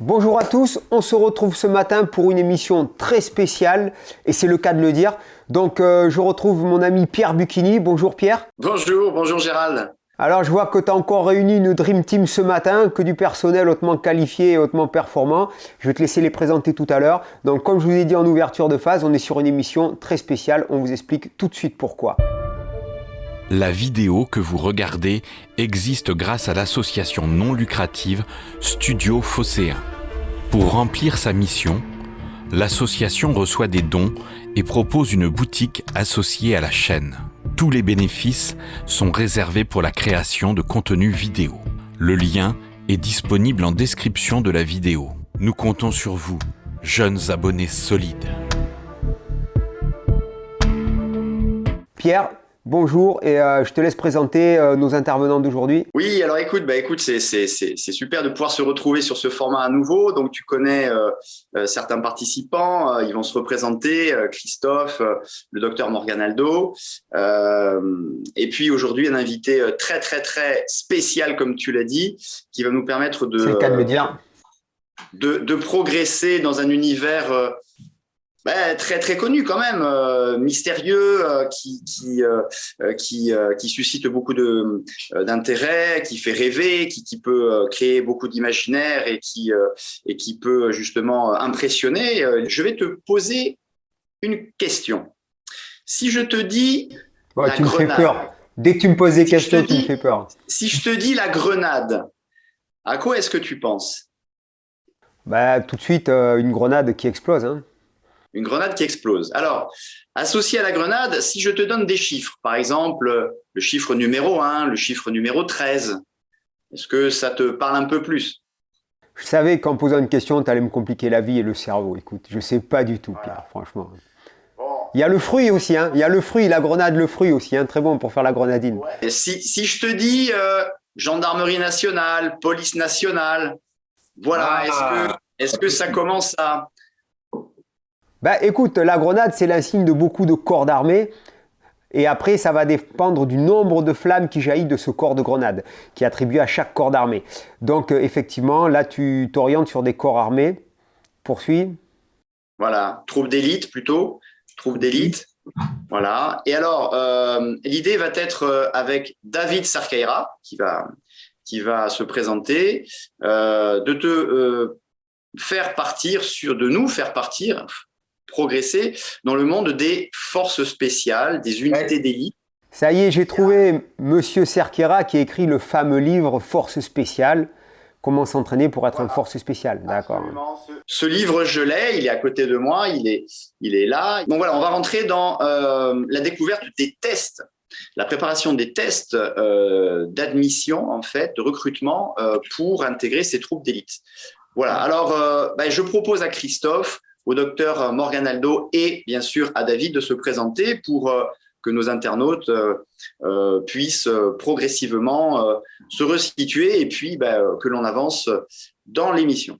Bonjour à tous, on se retrouve ce matin pour une émission très spéciale et c'est le cas de le dire. Donc je retrouve mon ami Pierre Buchini. Bonjour Pierre. Bonjour Gérald. Alors je vois que tu as encore réuni une Dream Team ce matin, que du personnel hautement qualifié et hautement performant. Je vais te laisser les présenter tout à l'heure. Donc comme je vous ai dit en ouverture de phase, on est sur une émission très spéciale. On vous explique tout de suite pourquoi. La vidéo que vous regardez existe grâce à l'association non lucrative Studio Phocéen. Pour remplir sa mission, l'association reçoit des dons et propose une boutique associée à la chaîne. Tous les bénéfices sont réservés pour la création de contenu vidéo. Le lien est disponible en description de la vidéo. Nous comptons sur vous, jeunes abonnés solides. Pierre, bonjour et je te laisse présenter nos intervenants d'aujourd'hui. Oui, alors écoute, c'est super de pouvoir se retrouver sur ce format à nouveau. Donc tu connais certains participants, ils vont se représenter, Christophe, le docteur Morgan Aldo, et puis aujourd'hui un invité très spécial comme tu l'as dit, qui va nous permettre C'est le cas de le dire. de progresser dans un univers très connu quand même, mystérieux, qui suscite beaucoup d'intérêt, qui fait rêver, qui peut créer beaucoup d'imaginaire et qui peut justement impressionner. Je vais te poser une question. Si je te dis la Tu me fais grenade, peur. Dès que tu me poses des questions, tu me fais peur. si je te dis la grenade, à quoi est-ce que tu penses? Tout de suite, une grenade qui explose. Hein. Une grenade qui explose. Alors, associé à la grenade, si je te donne des chiffres, par exemple, le chiffre numéro 1, le chiffre numéro 13, est-ce que ça te parle un peu plus? Je savais qu'en posant une question, tu allais me compliquer la vie et le cerveau. Écoute, je sais pas du tout, Pierre, franchement. Il y a le fruit aussi, hein. Il y a le fruit, la grenade, le fruit aussi, hein. Très bon pour faire la grenadine. Ouais. Si je te dis gendarmerie nationale, police nationale, voilà, est-ce que ça commence à... Écoute, la grenade, c'est l'insigne de beaucoup de corps d'armée. Et après, ça va dépendre du nombre de flammes qui jaillit de ce corps de grenade, qui est attribué à chaque corps d'armée. Donc, effectivement, là, tu t'orientes sur des corps armés. Poursuis. Voilà, troupe d'élite plutôt, troupe d'élite. Voilà. Et alors, l'idée va être avec David Sarkaira, qui va se présenter, de te faire partir progresser dans le monde des forces spéciales, des unités d'élite. Ça y est, j'ai trouvé Monsieur Cerquera qui a écrit le fameux livre Force spéciale. Comment s'entraîner pour être une force spéciale. D'accord. Ce livre, je l'ai, il est à côté de moi, il est là. Donc voilà, on va rentrer dans la découverte des tests, la préparation des tests d'admission, en fait, de recrutement pour intégrer ces troupes d'élite. Voilà, alors je propose à Christophe, au docteur Morgan Aldo et bien sûr à David de se présenter pour que nos internautes puissent progressivement se resituer et puis que l'on avance dans l'émission.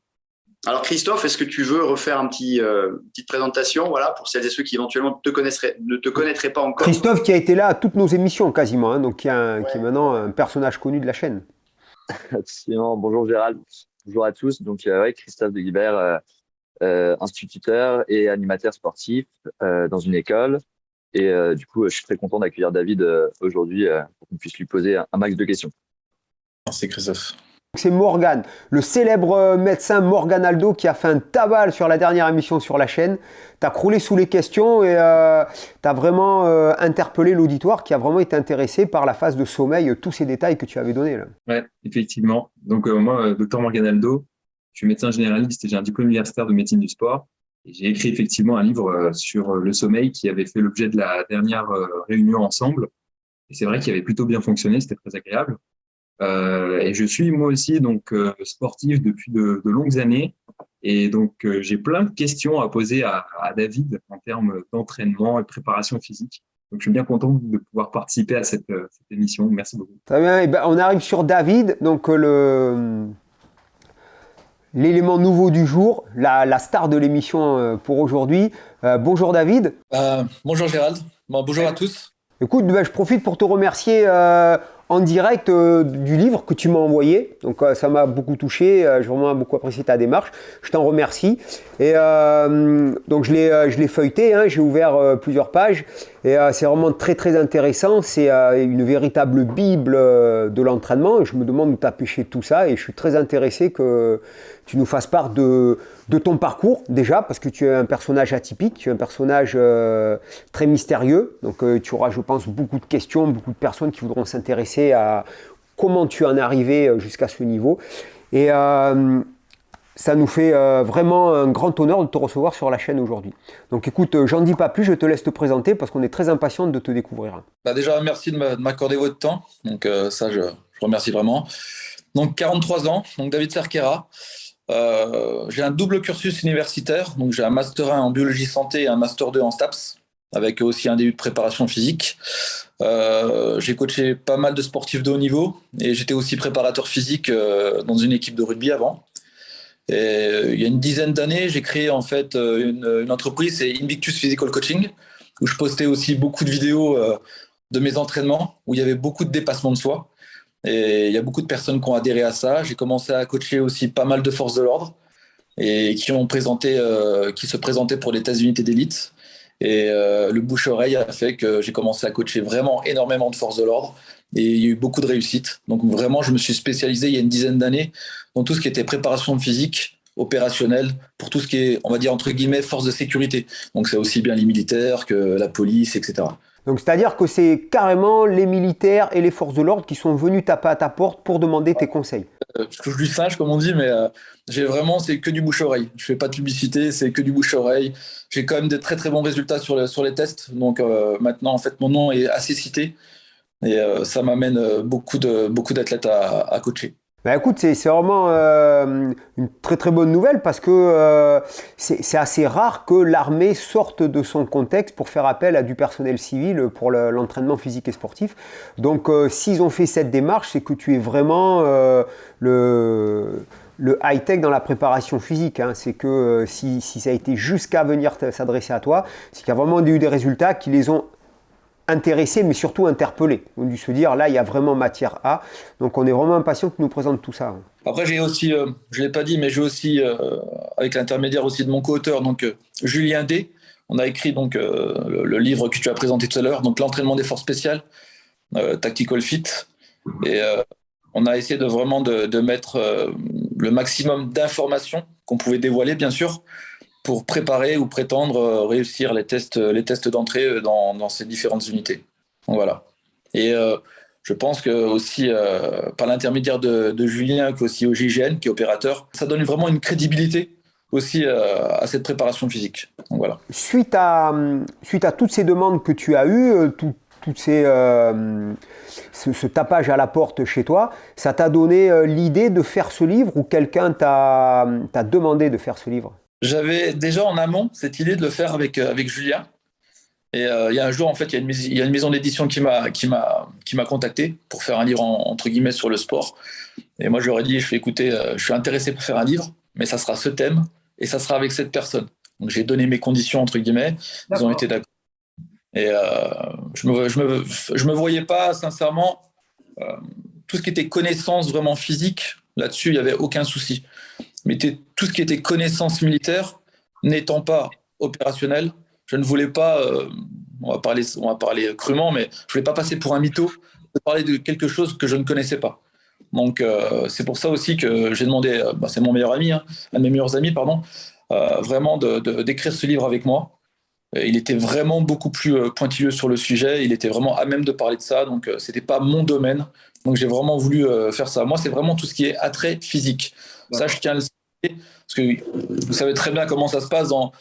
Alors Christophe, est-ce que tu veux refaire petite présentation, voilà, pour celles et ceux qui éventuellement ne te connaîtraient pas encore? Christophe qui a été là à toutes nos émissions quasiment, hein, donc qui est maintenant un personnage connu de la chaîne. Absolument. Bonjour Gérald, bonjour à tous. Donc Christophe de Guibert, instituteur et animateur sportif dans une école. Et du coup, je suis très content d'accueillir David aujourd'hui pour qu'on puisse lui poser un max de questions. Merci Christophe. C'est Morgan, le célèbre médecin Morgan Aldo qui a fait un tabal sur la dernière émission sur la chaîne. Tu as croulé sous les questions et tu as vraiment interpellé l'auditoire qui a vraiment été intéressé par la phase de sommeil, tous ces détails que tu avais donnés là. Ouais, effectivement. Donc moi, docteur Morgan Aldo, je suis médecin généraliste et j'ai un diplôme universitaire de médecine du sport. Et j'ai écrit effectivement un livre sur le sommeil qui avait fait l'objet de la dernière réunion ensemble. Et c'est vrai qu'il avait plutôt bien fonctionné, c'était très agréable. Et je suis moi aussi donc sportif depuis de longues années. Et donc j'ai plein de questions à poser à David en termes d'entraînement et de préparation physique. Donc je suis bien content de pouvoir participer à cette émission. Merci beaucoup. Très bien. Et on arrive sur David, donc l'élément nouveau du jour, la star de l'émission pour aujourd'hui. Bonjour David. Bonjour Gérald, bonjour à tous. Écoute, je profite pour te remercier en direct du livre que tu m'as envoyé. Donc ça m'a beaucoup touché, j'ai vraiment beaucoup apprécié ta démarche. Je t'en remercie. Et donc je l'ai feuilleté, hein, j'ai ouvert plusieurs pages. Et c'est vraiment très très intéressant. C'est une véritable bible de l'entraînement. Je me demande où tu as pêché tout ça et je suis très intéressé que tu nous fasses part de ton parcours déjà, parce que tu es un personnage atypique, tu es un personnage très mystérieux. Donc tu auras, je pense, beaucoup de questions, beaucoup de personnes qui voudront s'intéresser à comment tu en es arrivé jusqu'à ce niveau. Et ça nous fait vraiment un grand honneur de te recevoir sur la chaîne aujourd'hui. Donc écoute, j'en dis pas plus, je te laisse te présenter parce qu'on est très impatient de te découvrir. Déjà, merci de m'accorder votre temps. Donc ça, je remercie vraiment. Donc 43 ans, donc David Cerquera. J'ai un double cursus universitaire. Donc j'ai un master 1 en biologie santé et un master 2 en STAPS, avec aussi un début de préparation physique. J'ai coaché pas mal de sportifs de haut niveau et j'étais aussi préparateur physique dans une équipe de rugby avant. Et il y a une dizaine d'années, j'ai créé en fait une entreprise, c'est Invictus Physical Coaching, où je postais aussi beaucoup de vidéos de mes entraînements, où il y avait beaucoup de dépassement de soi. Et il y a beaucoup de personnes qui ont adhéré à ça. J'ai commencé à coacher aussi pas mal de forces de l'ordre et qui se présentaient pour les tests d'unité d'élite. Et le bouche-oreille a fait que j'ai commencé à coacher vraiment énormément de forces de l'ordre. Et il y a eu beaucoup de réussites. Donc vraiment, je me suis spécialisé il y a une dizaine d'années dans tout ce qui était préparation physique, opérationnelle, pour tout ce qui est, on va dire, entre guillemets, force de sécurité. Donc c'est aussi bien les militaires que la police, etc. Donc c'est-à-dire que c'est carrément les militaires et les forces de l'ordre qui sont venus taper à ta porte pour demander tes conseils. Je touche du singe, comme on dit, mais c'est que du bouche-oreille. Je fais pas de publicité, c'est que du bouche-oreille. J'ai quand même des très très bons résultats sur les tests. Donc maintenant, en fait, mon nom est assez cité et ça m'amène beaucoup d'athlètes à coacher. Ben écoute, c'est vraiment une très très bonne nouvelle parce que c'est assez rare que l'armée sorte de son contexte pour faire appel à du personnel civil pour l'entraînement physique et sportif. Donc s'ils ont fait cette démarche, c'est que tu es vraiment le high-tech dans la préparation physique. Hein. C'est que si ça a été jusqu'à venir s'adresser à toi, c'est qu'il y a vraiment eu des résultats qui les ont intéressés, mais surtout interpellés. On a dû se dire, là, il y a vraiment matière à. Donc, on est vraiment impatient que tu nous présentes tout ça. Après, j'ai aussi, je ne l'ai pas dit, mais j'ai aussi, avec l'intermédiaire aussi de mon co-auteur, donc Julien D. On a écrit donc le livre que tu as présenté tout à l'heure, donc l'entraînement des forces spéciales, Tactical Fit. Et on a essayé de mettre le maximum d'informations qu'on pouvait dévoiler, bien sûr, pour préparer ou prétendre réussir les tests d'entrée dans ces différentes unités. Donc, voilà. Et je pense que aussi, par l'intermédiaire de Julien, qui est aussi au GIGN, qui est opérateur, ça donne vraiment une crédibilité aussi à cette préparation physique. Donc, voilà. Suite à toutes ces demandes que tu as eues, ce tapage à la porte chez toi, ça t'a donné l'idée de faire ce livre ou quelqu'un t'a demandé de faire ce livre ? J'avais déjà en amont cette idée de le faire avec Julien. Et il y a un jour, en fait, il y a une maison d'édition qui m'a contacté pour faire un livre entre guillemets sur le sport. Et moi, je leur ai dit, je fais écouter, je suis intéressé pour faire un livre, mais ça sera ce thème et ça sera avec cette personne. Donc j'ai donné mes conditions entre guillemets. Ils ont été d'accord. Et je me voyais pas sincèrement tout ce qui était connaissance vraiment physique. Là-dessus, il y avait aucun souci. Mais tout ce qui était connaissance militaire, n'étant pas opérationnel, je ne voulais pas, on va parler crûment, mais je ne voulais pas passer pour un mytho, de parler de quelque chose que je ne connaissais pas. Donc c'est pour ça aussi que j'ai demandé, c'est mon meilleur ami, un de mes meilleurs amis, pardon, vraiment d'écrire ce livre avec moi. Il était vraiment beaucoup plus pointilleux sur le sujet, il était vraiment à même de parler de ça, donc c'était pas mon domaine. Donc j'ai vraiment voulu faire ça. Moi, c'est vraiment tout ce qui est attrait physique. Ça, je tiens à le citer, parce que vous savez très bien comment ça se passe dans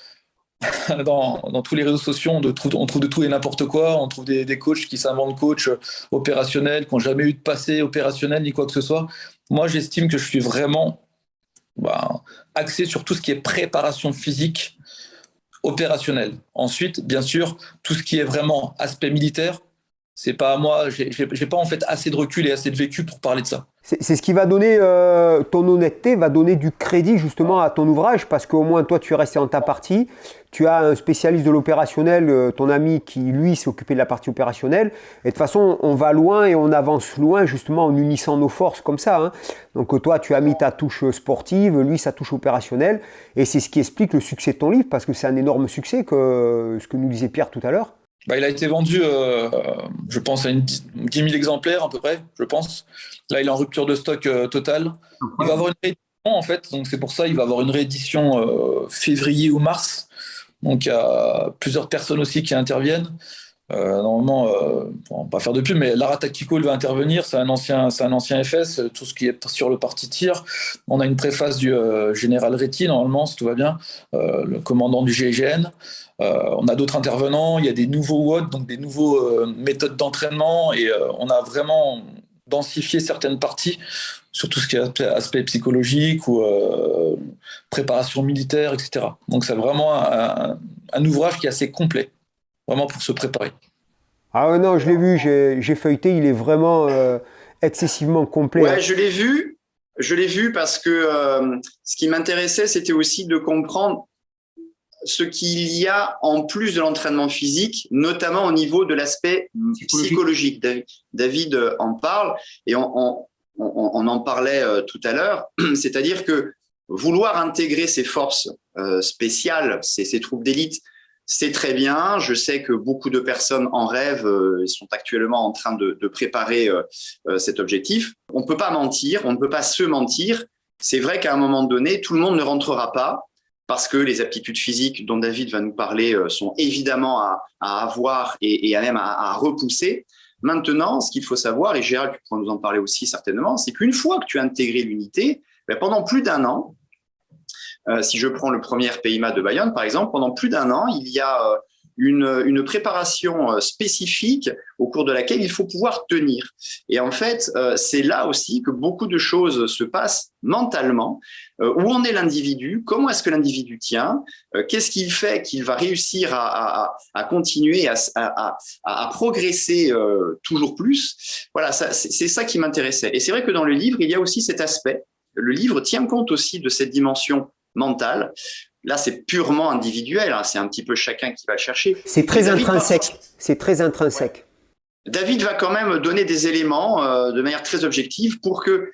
tous les réseaux sociaux. On trouve de tout et n'importe quoi. On trouve des coachs qui s'inventent coachs opérationnels, qui n'ont jamais eu de passé opérationnel ni quoi que ce soit. Moi, j'estime que je suis vraiment axé sur tout ce qui est préparation physique opérationnelle. Ensuite, bien sûr, tout ce qui est vraiment aspect militaire, c'est pas à moi, j'ai pas en fait assez de recul et assez de vécu pour parler de ça. C'est ce qui va donner, ton honnêteté va donner du crédit justement à ton ouvrage, parce qu'au moins toi tu es resté dans ta partie, tu as un spécialiste de l'opérationnel, ton ami qui lui s'est occupé de la partie opérationnelle, et de toute façon on va loin et on avance loin justement en unissant nos forces comme ça, hein. Donc toi tu as mis ta touche sportive, lui sa touche opérationnelle, et c'est ce qui explique le succès de ton livre, parce que c'est un énorme succès, ce que nous disait Pierre tout à l'heure. Il a été vendu, je pense, à 10 000 exemplaires à peu près, je pense. Là, il est en rupture de stock totale. Il va avoir une réédition, en fait. Donc, c'est pour ça qu'il va avoir une réédition février ou mars. Donc, il y a plusieurs personnes aussi qui interviennent. Normalement, on va pas faire de pub, mais Lara Tactico, il va intervenir. C'est un ancien FS, tout ce qui est sur le parti tir. On a une préface du général Réti, normalement, si tout va bien, le commandant du GIGN. On a d'autres intervenants. Il y a des nouveaux WOD, donc des nouveaux méthodes d'entraînement. Et on a vraiment densifié certaines parties sur tout ce qui est aspect psychologique ou préparation militaire, etc. Donc, c'est vraiment un ouvrage qui est assez complet. Vraiment pour se préparer. Ah non, je l'ai vu, j'ai feuilleté, il est vraiment excessivement complet. Ouais, je l'ai vu parce que ce qui m'intéressait, c'était aussi de comprendre ce qu'il y a en plus de l'entraînement physique, notamment au niveau de l'aspect psychologique. David en parle et on en parlait tout à l'heure, c'est-à-dire que vouloir intégrer ces forces spéciales, ces troupes d'élite, c'est très bien. Je sais que beaucoup de personnes en rêvent et sont actuellement en train de préparer cet objectif. On ne peut pas mentir, on ne peut pas se mentir. C'est vrai qu'à un moment donné, tout le monde ne rentrera pas parce que les aptitudes physiques dont David va nous parler sont évidemment à avoir et même à repousser. Maintenant, ce qu'il faut savoir, et Gérald, tu pourras nous en parler aussi certainement, c'est qu'une fois que tu as intégré l'unité, pendant plus d'un an, si je prends le premier PIMA de Bayonne, par exemple, pendant plus d'un an, il y a une préparation spécifique au cours de laquelle il faut pouvoir tenir. Et en fait, c'est là aussi que beaucoup de choses se passent mentalement. Où en est l'individu? Comment est-ce que l'individu tient? Qu'est-ce qu'il fait qu'il va réussir à continuer, à progresser toujours plus? Voilà, c'est ça qui m'intéressait. Et c'est vrai que dans le livre, il y a aussi cet aspect. Le livre tient compte aussi de cette dimension mentale. Là, c'est purement individuel, hein. C'est un petit peu chacun qui va le chercher. C'est très intrinsèque. C'est très intrinsèque. Ouais. David va quand même donner des éléments de manière très objective pour que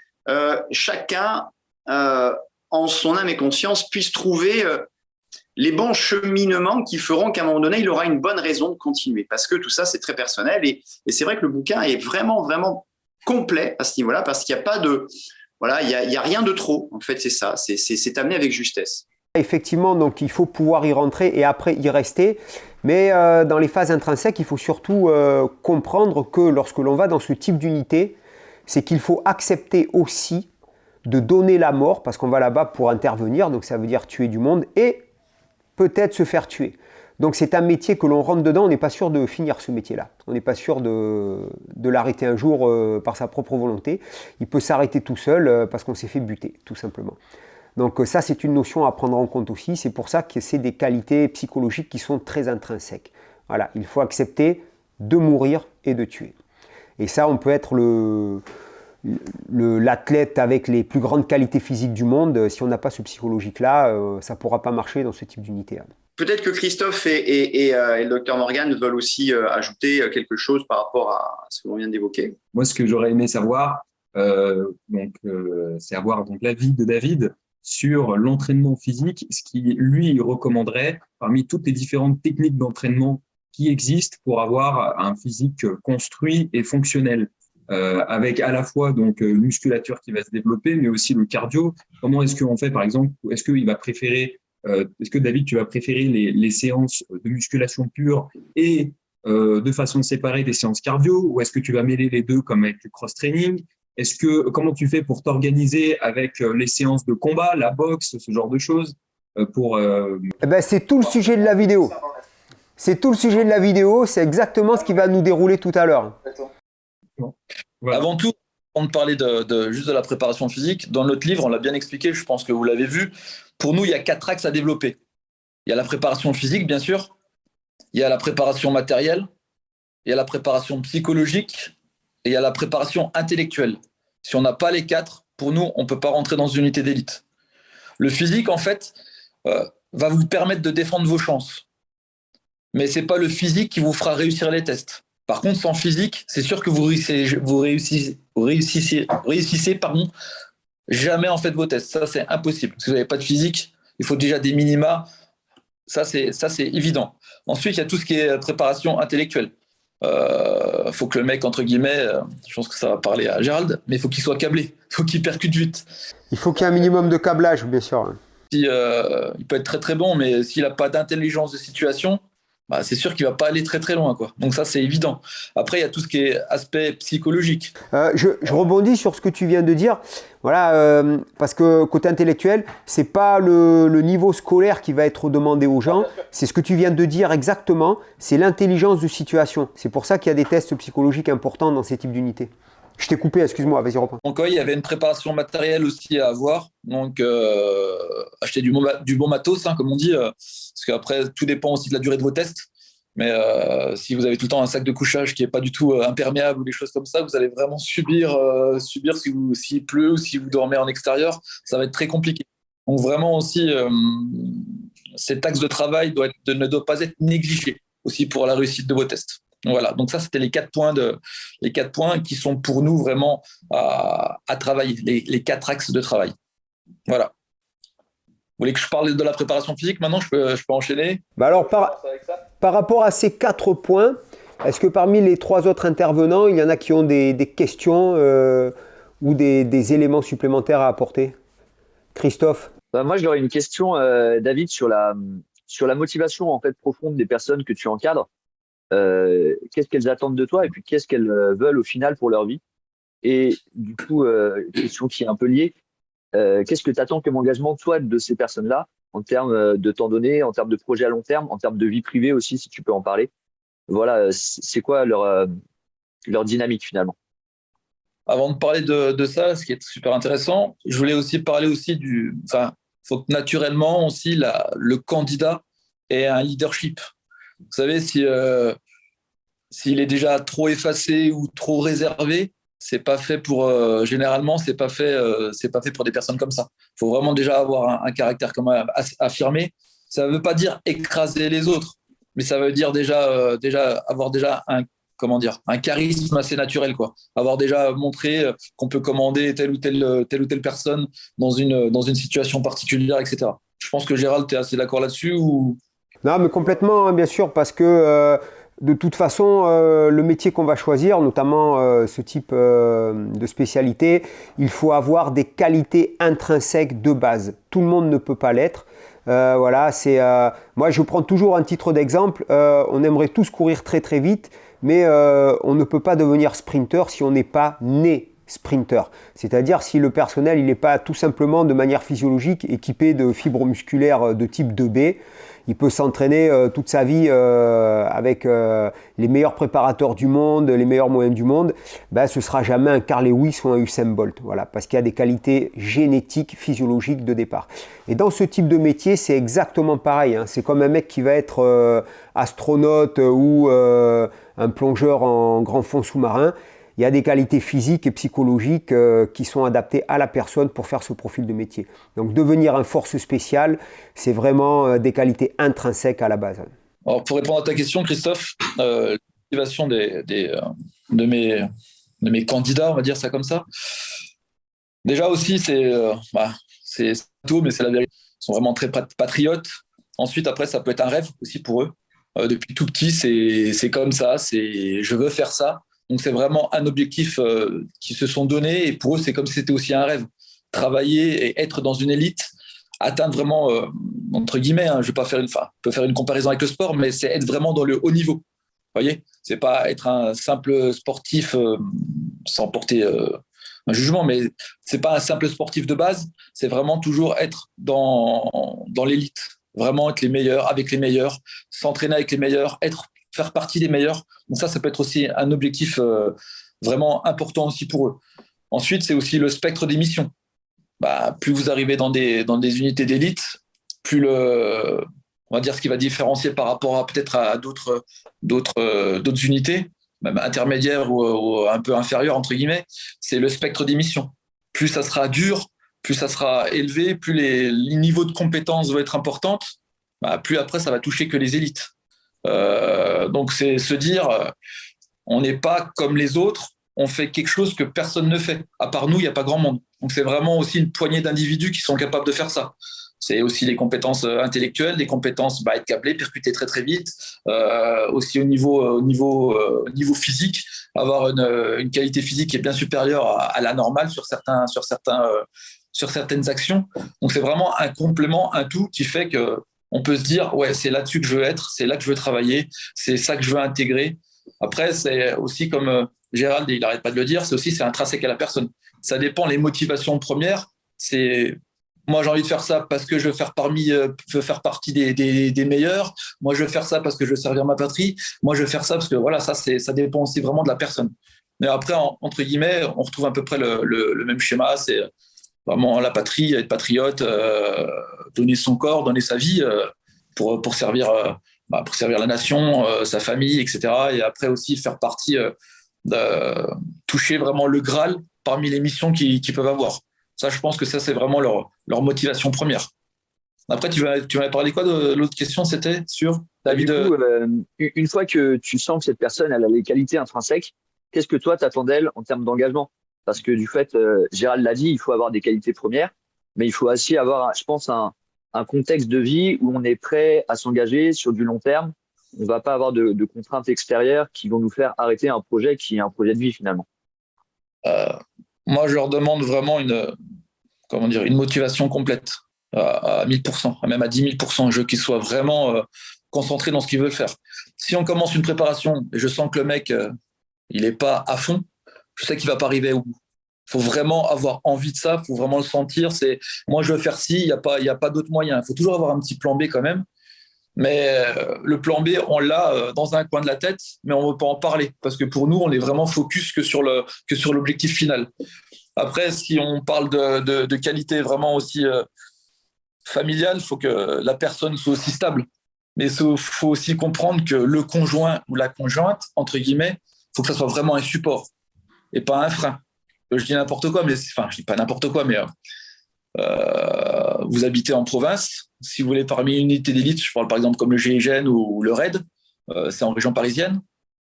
chacun, en son âme et conscience, puisse trouver les bons cheminements qui feront qu'à un moment donné, il aura une bonne raison de continuer. Parce que tout ça, c'est très personnel. Et c'est vrai que le bouquin est vraiment, vraiment complet à ce niveau-là, parce qu'il n'y a pas de... Voilà, il y a rien de trop, en fait, c'est ça, c'est amené avec justesse. Effectivement, donc il faut pouvoir y rentrer et après y rester, mais dans les phases intrinsèques, il faut surtout comprendre que lorsque l'on va dans ce type d'unité, c'est qu'il faut accepter aussi de donner la mort, parce qu'on va là-bas pour intervenir, donc ça veut dire tuer du monde, et peut-être se faire tuer. Donc c'est un métier que l'on rentre dedans, on n'est pas sûr de finir ce métier-là. On n'est pas sûr de l'arrêter un jour par sa propre volonté. Il peut s'arrêter tout seul parce qu'on s'est fait buter, tout simplement. Donc ça, c'est une notion à prendre en compte aussi. C'est pour ça que c'est des qualités psychologiques qui sont très intrinsèques. Voilà, il faut accepter de mourir et de tuer. Et ça, on peut être l'athlète avec les plus grandes qualités physiques du monde. Si on n'a pas ce psychologique-là, ça ne pourra pas marcher dans ce type d'unité. Peut-être que Christophe et le docteur Morgan veulent aussi ajouter quelque chose par rapport à ce que l'on vient d'évoquer. Moi, ce que j'aurais aimé savoir, c'est avoir donc l'avis de David sur l'entraînement physique, ce qu'il lui recommanderait parmi toutes les différentes techniques d'entraînement qui existent pour avoir un physique construit et fonctionnel, avec à la fois donc une musculature qui va se développer, mais aussi le cardio. Comment est-ce qu'on fait, par exemple, est-ce que David, tu vas préférer les séances de musculation pure et de façon séparée des séances cardio, ou est-ce que tu vas mêler les deux comme avec le cross-training? Comment tu fais pour t'organiser avec les séances de combat, la boxe, ce genre de choses c'est tout le sujet de la vidéo. C'est tout le sujet de la vidéo, c'est exactement ce qui va nous dérouler tout à l'heure. Voilà. Avant tout, avant de parler juste de la préparation physique, dans notre livre, on l'a bien expliqué, je pense que vous l'avez vu. Pour nous, il y a 4 axes à développer. Il y a la préparation physique, bien sûr. Il y a la préparation matérielle. Il y a la préparation psychologique. Et il y a la préparation intellectuelle. Si on n'a pas les 4, pour nous, on ne peut pas rentrer dans une unité d'élite. Le physique, en fait, va vous permettre de défendre vos chances. Mais ce n'est pas le physique qui vous fera réussir les tests. Par contre, sans physique, c'est sûr que vous réussissez jamais en fait vos tests. Ça, c'est impossible. Si vous n'avez pas de physique, il faut déjà des minima. Ça, c'est évident. Ensuite, il y a tout ce qui est préparation intellectuelle. Faut que le mec, entre guillemets, je pense que ça va parler à Gérald, mais il faut qu'il soit câblé. Il faut qu'il percute vite. Il faut qu'il y ait un minimum de câblage, bien sûr. Il peut être très très bon, mais s'il n'a pas d'intelligence de situation, bah, c'est sûr qu'il ne va pas aller très très loin, quoi. Donc ça, c'est évident. Après, il y a tout ce qui est aspect psychologique. Je rebondis sur ce que tu viens de dire. Voilà, parce que côté intellectuel, c'est pas le niveau scolaire qui va être demandé aux gens. C'est ce que tu viens de dire exactement. C'est l'intelligence de situation. C'est pour ça qu'il y a des tests psychologiques importants dans ces types d'unités. Je t'ai coupé, excuse-moi, vas-y reprends. Donc il y avait une préparation matérielle aussi à avoir. Donc acheter du bon matos, hein, comme on dit, parce qu'après tout dépend aussi de la durée de vos tests. Mais si vous avez tout le temps un sac de couchage qui n'est pas du tout imperméable ou des choses comme ça, vous allez vraiment subir s'il pleut ou si vous dormez en extérieur, ça va être très compliqué. Donc vraiment aussi, cet axe de travail ne doit pas être négligé aussi pour la réussite de vos tests. Voilà, donc ça c'était les 4 points qui sont pour nous vraiment à travailler, les 4 axes de travail. Voilà. Vous voulez que je parle de la préparation physique maintenant? Je peux enchaîner. Bah alors par rapport à ces 4 points, est-ce que parmi les 3 autres intervenants, il y en a qui ont des questions ou des éléments supplémentaires à apporter? Christophe? Moi j'aurais une question, David, sur la motivation en fait profonde des personnes que tu encadres. Qu'est-ce qu'elles attendent de toi et puis qu'est-ce qu'elles veulent au final pour leur vie. Et du coup, question qui est un peu liée, qu'est-ce que tu attends comme engagement toi de ces personnes-là en termes de temps donné, en termes de projet à long terme, en termes de vie privée aussi, si tu peux en parler. Voilà, c'est quoi leur dynamique finalement? Avant de parler de ça, ce qui est super intéressant, je voulais aussi parler aussi faut que naturellement aussi le candidat ait un leadership. Vous savez, s'il est déjà trop effacé ou trop réservé, c'est pas fait généralement, c'est pas fait pour des personnes comme ça. Il faut vraiment déjà avoir un caractère quand même affirmé. Ça ne veut pas dire écraser les autres, mais ça veut dire déjà avoir un charisme assez naturel, quoi. Avoir déjà montré qu'on peut commander telle ou telle personne dans une situation particulière, etc. Je pense que Gérald, tu es assez d'accord là-dessus ou... Non, mais complètement, hein, bien sûr, parce que de toute façon, le métier qu'on va choisir, notamment ce type de spécialité, il faut avoir des qualités intrinsèques de base. Tout le monde ne peut pas l'être. Voilà, moi, je prends toujours un titre d'exemple. On aimerait tous courir très très vite, mais on ne peut pas devenir sprinter si on n'est pas né sprinter. C'est-à-dire si le personnel il n'est pas tout simplement de manière physiologique équipé de fibres musculaires de type 2B. Il peut s'entraîner toute sa vie avec les meilleurs préparateurs du monde, les meilleurs moyens du monde. Ben, ce ne sera jamais un Carl Lewis ou un Usain Bolt. Voilà, parce qu'il y a des qualités génétiques, physiologiques de départ. Et dans ce type de métier, c'est exactement pareil. Hein. C'est comme un mec qui va être astronaute ou un plongeur en grand fond sous-marin. Il y a des qualités physiques et psychologiques qui sont adaptées à la personne pour faire ce profil de métier. Donc devenir un force spéciale, c'est vraiment des qualités intrinsèques à la base. Alors, pour répondre à ta question, Christophe, la motivation de mes candidats, on va dire ça comme ça, déjà aussi, c'est tout, mais c'est la vérité. Ils sont vraiment très patriotes. Ensuite, après, ça peut être un rêve aussi pour eux. Depuis tout petit, c'est comme ça, je veux faire ça. Donc, c'est vraiment un objectif qu'ils se sont donnés et pour eux, c'est comme si c'était aussi un rêve. Travailler et être dans une élite, atteindre vraiment, entre guillemets, hein, je peux faire une comparaison avec le sport, mais c'est être vraiment dans le haut niveau. Vous voyez, c'est pas être un simple sportif sans porter un jugement, mais c'est pas un simple sportif de base, c'est vraiment toujours être dans l'élite, vraiment être les meilleurs, avec les meilleurs, s'entraîner avec les meilleurs, faire partie des meilleurs. Donc ça peut être aussi un objectif vraiment important aussi pour eux. Ensuite, c'est aussi le spectre des missions. Plus vous arrivez dans des unités d'élite, plus on va dire ce qui va différencier par rapport à peut-être à d'autres unités, même intermédiaire ou un peu inférieur, entre guillemets, c'est le spectre des missions. Plus ça sera dur, plus ça sera élevé, plus les niveaux de compétences vont être importants, plus après ça va toucher que les élites. Donc c'est se dire, on n'est pas comme les autres, on fait quelque chose que personne ne fait. À part nous, il n'y a pas grand monde. Donc c'est vraiment aussi une poignée d'individus qui sont capables de faire ça. C'est aussi les compétences intellectuelles, des compétences être câblé, percuter très très vite, aussi au niveau physique, avoir une qualité physique qui est bien supérieure à la normale sur certaines actions. Donc c'est vraiment un complément, un tout qui fait que on peut se dire ouais, c'est là-dessus que je veux être, c'est là que je veux travailler, c'est ça que je veux intégrer. Après c'est aussi comme Gérald, il n'arrête pas de le dire, c'est intrinsèque à la personne. Ça dépend les motivations premières. C'est moi, j'ai envie de faire ça parce que je veux faire partie des meilleurs. Moi, je veux faire ça parce que je veux servir ma patrie. Moi, je veux faire ça parce que voilà, ça dépend aussi vraiment de la personne. Mais après, entre guillemets, on retrouve à peu près le même schéma. C'est vraiment la patrie, être patriote, donner son corps, donner sa vie pour servir la nation, sa famille, etc. Et après aussi faire partie, toucher vraiment le Graal parmi les missions qu'ils peuvent avoir. Ça, je pense que ça, c'est vraiment leur motivation première. Après, tu m'avais parlé quoi de l'autre question, c'était sur la vie de... Une fois que tu sens que cette personne elle a les qualités intrinsèques, qu'est-ce que toi, tu attends d'elle en termes d'engagement? Parce que du fait, Gérald l'a dit, il faut avoir des qualités premières, mais il faut aussi avoir, je pense, un contexte de vie où on est prêt à s'engager sur du long terme. On ne va pas avoir de contraintes extérieures qui vont nous faire arrêter un projet qui est un projet de vie finalement. Moi, je leur demande vraiment une motivation complète à 1000%, même à 10 000%, qu'ils soient vraiment concentrés dans ce qu'ils veulent faire. Si on commence une préparation et je sens que le mec, il n'est pas à fond, je sais qu'il ne va pas arriver au bout. Il faut vraiment avoir envie de ça, il faut vraiment le sentir. C'est moi, je veux faire ci, il n'y a pas d'autre moyen. Il faut toujours avoir un petit plan B quand même. Mais le plan B, on l'a dans un coin de la tête, mais on ne veut pas en parler parce que pour nous, on est vraiment focus que sur l'objectif final. Après, si on parle de qualité vraiment aussi familiale, il faut que la personne soit aussi stable. Mais il faut aussi comprendre que le conjoint ou la conjointe, entre guillemets, il faut que ça soit vraiment un support et pas un frein. Je dis n'importe quoi, je dis pas n'importe quoi, mais vous habitez en province, si vous voulez parmi une unité d'élite, je parle par exemple comme le GIGN ou le RAID, c'est en région parisienne,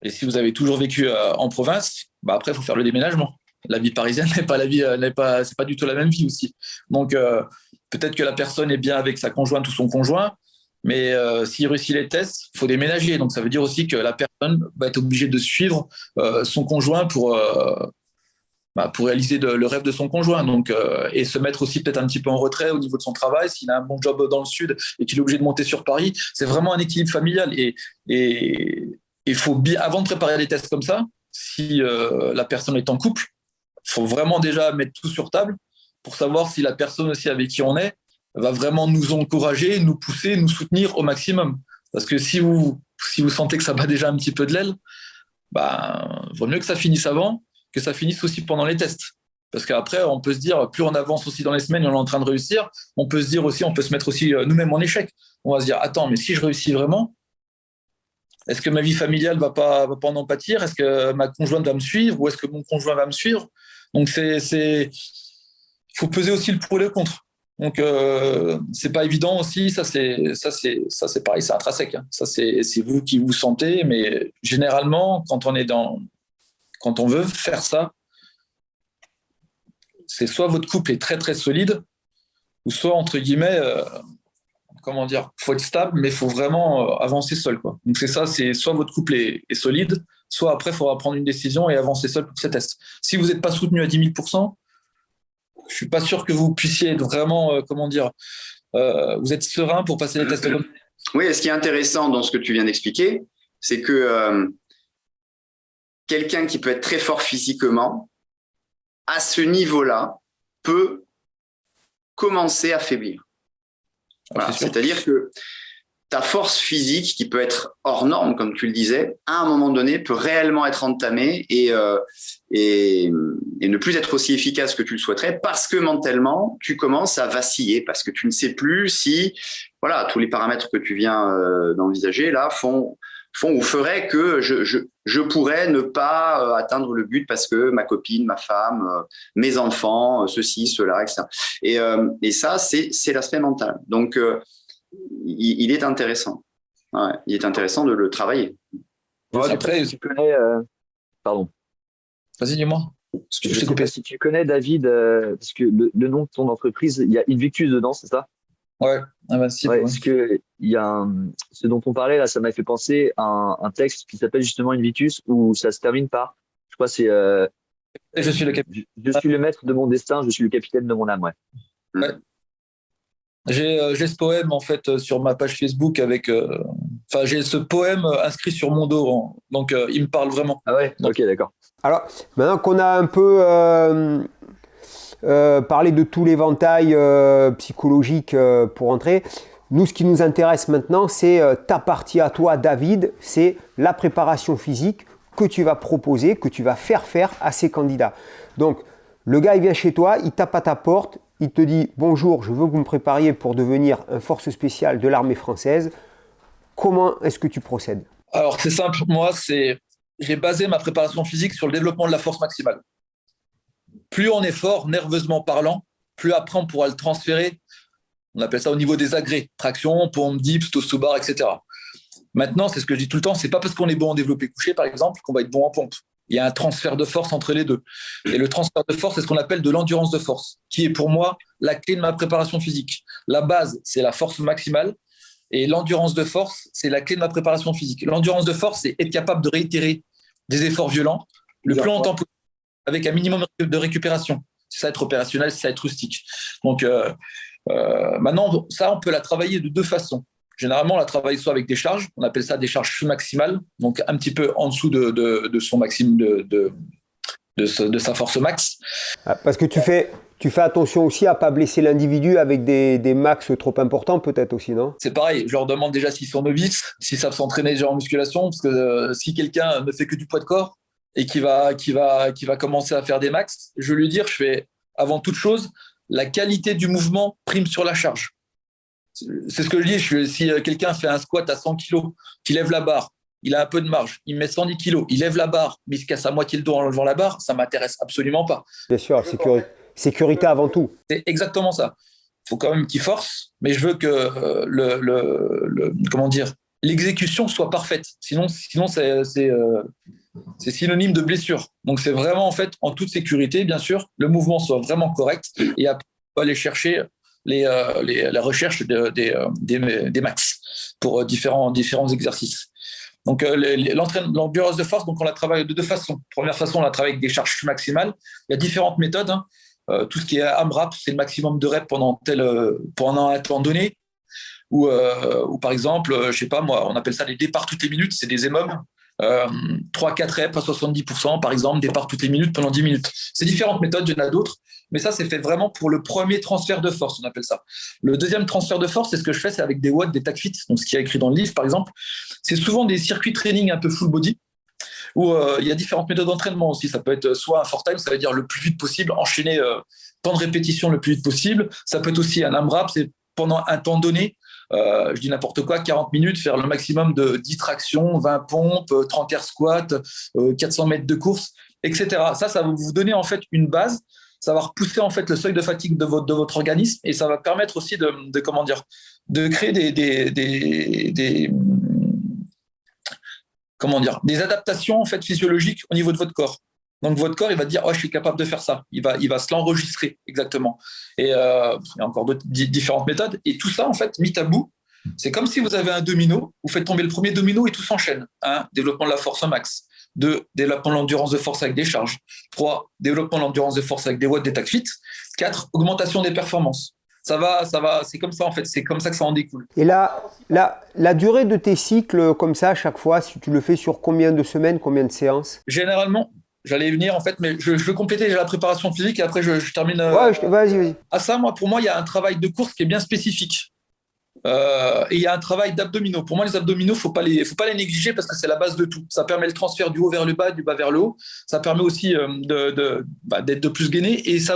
et si vous avez toujours vécu en province, après il faut faire le déménagement. La vie parisienne c'est pas du tout la même vie aussi. Donc peut-être que la personne est bien avec sa conjointe ou son conjoint, mais s'il réussit les tests, il faut déménager. Donc ça veut dire aussi que la personne va être obligée de suivre son conjoint pour réaliser le rêve de son conjoint, donc, et se mettre aussi peut-être un petit peu en retrait au niveau de son travail, s'il a un bon job dans le sud et qu'il est obligé de monter sur Paris. C'est vraiment un équilibre familial. Et il faut bien, avant de préparer des tests comme ça, si la personne est en couple, il faut vraiment déjà mettre tout sur table pour savoir si la personne aussi avec qui on est va vraiment nous encourager, nous pousser, nous soutenir au maximum. Parce que si vous sentez que ça bat déjà un petit peu de l'aile, vaut mieux que ça finisse avant, que ça finisse aussi pendant les tests. Parce qu'après, on peut se dire, plus on avance aussi dans les semaines et on est en train de réussir, on peut se mettre aussi nous-mêmes en échec. On va se dire, attends, mais si je réussis vraiment, est-ce que ma vie familiale va pas en pâtir? Est-ce que ma conjointe va me suivre? Ou est-ce que mon conjoint va me suivre? Donc, il faut peser aussi le pour et le contre. Donc, c'est pas évident aussi. Ça, c'est pareil, c'est intrinsèque. Hein. Ça, c'est vous qui vous sentez. Mais généralement, quand on veut faire ça, c'est soit votre couple est très très solide, ou soit entre guillemets, faut être stable, mais il faut vraiment avancer seul, quoi. Donc c'est ça, c'est soit votre couple est solide, soit après il faudra prendre une décision et avancer seul pour ces tests. Si vous n'êtes pas soutenu à 10 000%, je suis pas sûr que vous puissiez être vraiment, vous êtes serein pour passer les tests comme ça. Oui, et ce qui est intéressant dans ce que tu viens d'expliquer, c'est que quelqu'un qui peut être très fort physiquement, à ce niveau-là, peut commencer à faiblir. Voilà, c'est-à-dire que ta force physique, qui peut être hors norme, comme tu le disais, à un moment donné, peut réellement être entamée et ne plus être aussi efficace que tu le souhaiterais parce que mentalement, tu commences à vaciller, parce que tu ne sais plus si tous les paramètres que tu viens d'envisager là font font ou feraient que je pourrais ne pas atteindre le but parce que ma copine, ma femme, mes enfants, ceci, cela, etc. Et ça, c'est l'aspect mental. Donc, il est intéressant. Ouais, il est intéressant de le travailler. Ouais, Après, tu connais, pardon. vas-y, dis-moi. Je sais pas si tu connais David, parce que le nom de ton entreprise, il y a Invictus dedans, c'est ça? Ouais, invincible. Ouais, Ouais. parce que il y a ce dont on parlait là, ça m'a fait penser à un texte qui s'appelle justement Invictus, où ça se termine par, je crois, c'est Et je suis le capitaine. je suis le maître de mon destin, je suis le capitaine de mon âme. Ouais. Ouais. J'ai ce poème en fait sur ma page Facebook avec. Enfin, j'ai ce poème inscrit sur mon dos, donc il me parle vraiment. Ah ouais. Ok, d'accord. Alors, maintenant qu'on a un peu parlé de tout l'éventail psychologique pour entrer, nous, ce qui nous intéresse maintenant, c'est ta partie à toi, David, c'est la préparation physique que tu vas proposer, que tu vas faire à ces candidats. Donc, le gars, il vient chez toi, il tape à ta porte, il te dit « Bonjour, je veux que vous me prépariez pour devenir un force spéciale de l'armée française. » Comment est-ce que tu procèdes? Alors c'est simple, moi j'ai basé ma préparation physique sur le développement de la force maximale. Plus on est fort, nerveusement parlant, plus après on pourra le transférer. On appelle ça au niveau des agrès, traction, pompe, dips, toast to bar, etc. Maintenant, c'est ce que je dis tout le temps, c'est pas parce qu'on est bon en développé couché, par exemple, qu'on va être bon en pompe. Il y a un transfert de force entre les deux. Et le transfert de force, c'est ce qu'on appelle de l'endurance de force, qui est pour moi la clé de ma préparation physique. La base, c'est la force maximale. Et l'endurance de force, c'est la clé de ma préparation physique. L'endurance de force, c'est être capable de réitérer des efforts violents le plus longtemps possible avec un minimum de récupération. C'est ça être opérationnel, c'est ça être rustique. Donc maintenant, ça, on peut la travailler de deux façons. Généralement, on la travaille soit avec des charges, on appelle ça des charges maximales, donc un petit peu en dessous de son maximum de sa force max. Parce que tu fais attention aussi à ne pas blesser l'individu avec des max trop importants peut-être aussi, non? C'est pareil, je leur demande déjà s'ils sont novices, s'ils savent s'entraîner déjà en musculation, parce que si quelqu'un ne fait que du poids de corps et qui va commencer à faire des max, je vais lui dire, je fais avant toute chose, la qualité du mouvement prime sur la charge. C'est ce que je dis, si quelqu'un fait un squat à 100 kg, qu'il lève la barre, il a un peu de marge, il met 110 kg, il lève la barre, mais il se casse à moitié le dos en levant la barre, ça ne m'intéresse absolument pas. Bien sûr, sécurité avant tout. C'est exactement ça. Il faut quand même qu'il force, mais je veux que comment dire, l'exécution soit parfaite. Sinon c'est synonyme de blessure. Donc c'est vraiment en fait en toute sécurité, bien sûr, le mouvement soit vraiment correct et après on va aller chercher la recherche des max pour différents exercices. Donc l'endurance de force, donc on la travaille de deux façons. Première façon, on la travaille avec des charges maximales. Il y a différentes méthodes. Tout ce qui est AMRAP, c'est le maximum de reps pendant un temps donné. Ou par exemple, je sais pas moi, on appelle ça les départs toutes les minutes, c'est des EMOM. 3-4 reps à 70%, par exemple, départ toutes les minutes pendant 10 minutes. C'est différentes méthodes, il y en a d'autres, mais ça, c'est fait vraiment pour le premier transfert de force, on appelle ça. Le deuxième transfert de force, c'est ce que je fais, c'est avec des watts, des tag fit, donc ce qui est écrit dans le livre, par exemple. C'est souvent des circuits training un peu full body, où il y a différentes méthodes d'entraînement aussi. Ça peut être soit un 4-time, ça veut dire le plus vite possible, enchaîner tant de répétitions le plus vite possible. Ça peut être aussi un AMRAP, c'est pendant un temps donné, je dis n'importe quoi, 40 minutes, faire le maximum de 10 tractions, 20 pompes, 30 air squats, 400 mètres de course, etc. Ça va vous donner en fait une base, ça va repousser en fait le seuil de fatigue de votre organisme et ça va permettre aussi de créer des adaptations en fait physiologiques au niveau de votre corps. Donc votre corps, il va dire, je suis capable de faire ça. Il va se l'enregistrer exactement. Et il y a encore différentes méthodes. Et tout ça, en fait, mis à bout, c'est comme si vous avez un domino. Vous faites tomber le premier domino et tout s'enchaîne. 1, développement de la force max. 2, développement de l'endurance de force avec des charges. 3, développement de l'endurance de force avec des watts, des tag fit. 4, augmentation des performances. Ça va, c'est comme ça en fait, c'est comme ça que ça en découle. Et là, la durée de tes cycles comme ça, à chaque fois, si tu le fais sur combien de semaines, combien de séances? Généralement, j'allais y venir en fait, mais je veux compléter déjà la préparation physique et après je termine. Vas-y. À ça, pour moi, il y a un travail de course qui est bien spécifique. Et il y a un travail d'abdominaux. Pour moi, les abdominaux, faut pas les négliger parce que c'est la base de tout. Ça permet le transfert du haut vers le bas, du bas vers le haut. Ça permet aussi d'être de plus gainé et ça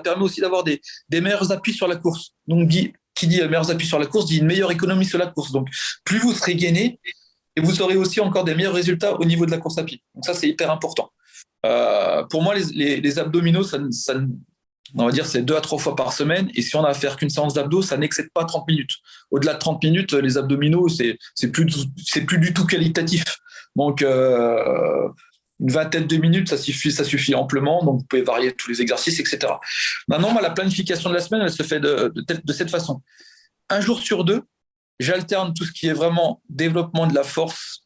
permet aussi d'avoir des meilleurs appuis sur la course. Donc, qui dit meilleurs appuis sur la course dit une meilleure économie sur la course. Donc, plus vous serez gainé, et vous aurez aussi encore des meilleurs résultats au niveau de la course à pied. Donc ça, c'est hyper important. Pour moi, les abdominaux, on va dire c'est 2 à 3 fois par semaine. Et si on a à faire qu'une séance d'abdos, ça n'excède pas 30 minutes. Au-delà de 30 minutes, les abdominaux, c'est plus du tout qualitatif. Donc, une vingtaine de minutes, ça suffit amplement. Donc, vous pouvez varier tous les exercices, etc. Maintenant, la planification de la semaine, elle se fait de cette façon. Un jour sur 2, j'alterne tout ce qui est vraiment développement de la force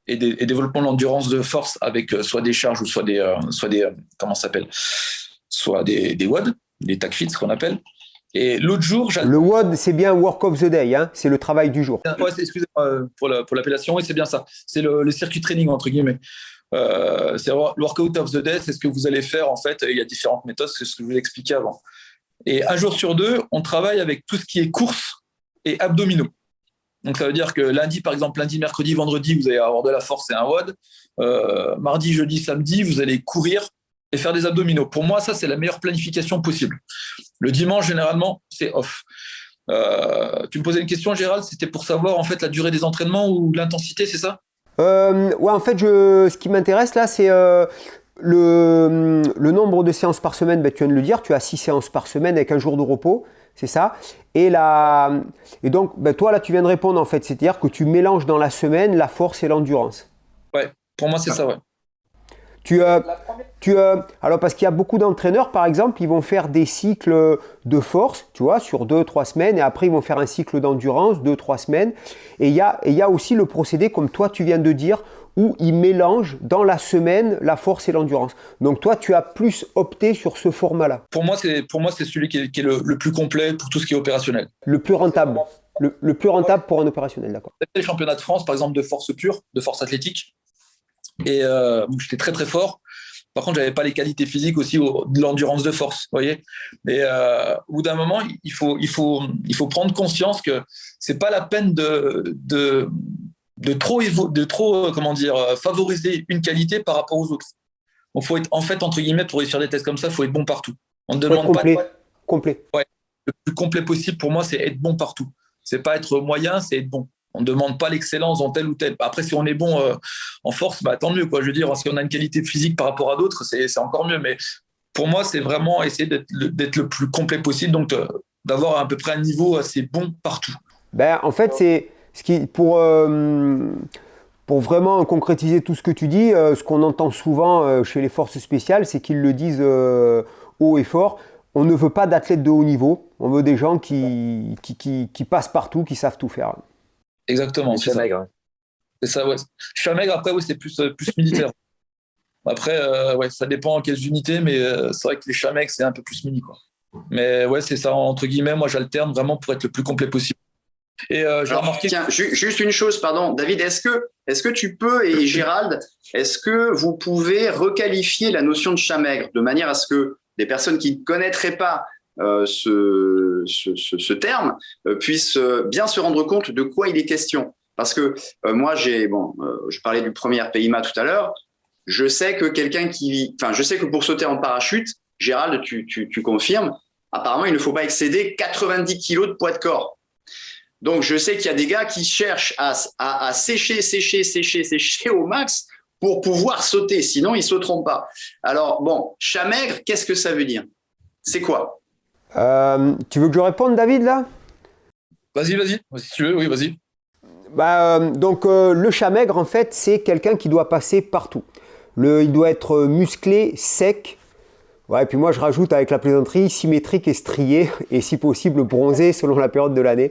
et développement de l'endurance de force avec soit des charges ou soit des comment ça s'appelle, soit des WOD, des tag fit, ce qu'on appelle. Et l'autre jour, le WOD, c'est bien Work of the Day, hein, c'est le travail du jour. Ouais, excusez-moi pour l'appellation, oui, c'est bien ça. C'est le circuit training, entre guillemets. C'est le workout of the day, c'est ce que vous allez faire en fait. Il y a différentes méthodes, c'est ce que je vous ai expliqué avant. Et un jour sur 2, on travaille avec tout ce qui est course et abdominaux. Donc ça veut dire que lundi, par exemple, lundi, mercredi, vendredi, vous allez avoir de la force et un WOD. Mardi, jeudi, samedi, vous allez courir et faire des abdominaux. Pour moi, ça, c'est la meilleure planification possible. Le dimanche, généralement, c'est off. Tu me posais une question, Gérald, c'était pour savoir en fait la durée des entraînements ou l'intensité, c'est ça? Ouais, en fait, ce qui m'intéresse là, c'est le nombre de séances par semaine. Ben, tu viens de le dire, tu as 6 séances par semaine avec un jour de repos, c'est ça. Et donc, ben, toi, là, tu viens de répondre en fait, c'est-à-dire que tu mélanges dans la semaine la force et l'endurance. Ouais, pour moi, c'est ça, ouais. Alors, parce qu'il y a beaucoup d'entraîneurs, par exemple, ils vont faire des cycles de force, tu vois, sur 2-3 semaines, et après, ils vont faire un cycle d'endurance, 2-3 semaines. Et il y a aussi le procédé, comme toi, tu viens de dire, où ils mélangent dans la semaine la force et l'endurance. Donc, toi, tu as plus opté sur ce format-là. Pour moi, c'est celui qui est le plus complet pour tout ce qui est opérationnel. Le plus rentable. Le plus rentable pour un opérationnel, d'accord. Les championnats de France, par exemple, de force pure, de force athlétique. Et j'étais très très fort. Par contre, j'avais pas les qualités physiques aussi de l'endurance de force, vous voyez. Et au bout d'un moment, il faut prendre conscience que c'est pas la peine de trop comment dire, favoriser une qualité par rapport aux autres. Donc, faut être, en fait, entre guillemets, pour réussir des tests comme ça, il faut être bon partout. On ne demande pas complet. Ouais, le plus complet possible pour moi, c'est être bon partout. C'est pas être moyen, c'est être bon. On ne demande pas l'excellence dans tel ou tel. Après, si on est bon en force, bah, tant mieux, quoi. Je veux dire, si on a une qualité physique par rapport à d'autres, c'est encore mieux. Mais pour moi, c'est vraiment essayer d'être le plus complet possible, donc d'avoir à peu près un niveau assez bon partout. Ben, en fait, c'est ce qui, pour vraiment concrétiser tout ce que tu dis, ce qu'on entend souvent chez les forces spéciales, c'est qu'ils le disent haut et fort. On ne veut pas d'athlètes de haut niveau. On veut des gens qui passent partout, qui savent tout faire. Exactement, c'est ça. Maigre. C'est ça, ouais. Maigre, après, oui, c'est plus militaire. Après, ouais, ça dépend en quelles unités, mais c'est vrai que les chamègres, c'est un peu plus mini, quoi. Mais ouais, c'est ça, entre guillemets, moi, j'alterne vraiment pour être le plus complet possible. Et j'ai remarqué... Tiens, juste une chose, pardon. David, est-ce que tu peux, et Gérald, est-ce que vous pouvez requalifier la notion de chat maigre de manière à ce que des personnes qui ne connaîtraient pas ce terme puissent bien se rendre compte de quoi il est question. Parce que moi, je parlais du premier PIMA tout à l'heure, je sais que je sais que pour sauter en parachute, Gérald, tu confirmes, apparemment, il ne faut pas excéder 90 kilos de poids de corps. Donc, je sais qu'il y a des gars qui cherchent à sécher au max pour pouvoir sauter, sinon ils ne sauteront pas. Alors, bon, chat maigre, qu'est-ce que ça veut dire? C'est quoi? Tu veux que je réponde, David, là? Vas-y, si tu veux, oui, vas-y. Donc, le chat maigre, en fait, c'est quelqu'un qui doit passer partout. Il doit être musclé, sec. Ouais, et puis moi, je rajoute avec la plaisanterie, symétrique et strié, et si possible bronzé selon la période de l'année.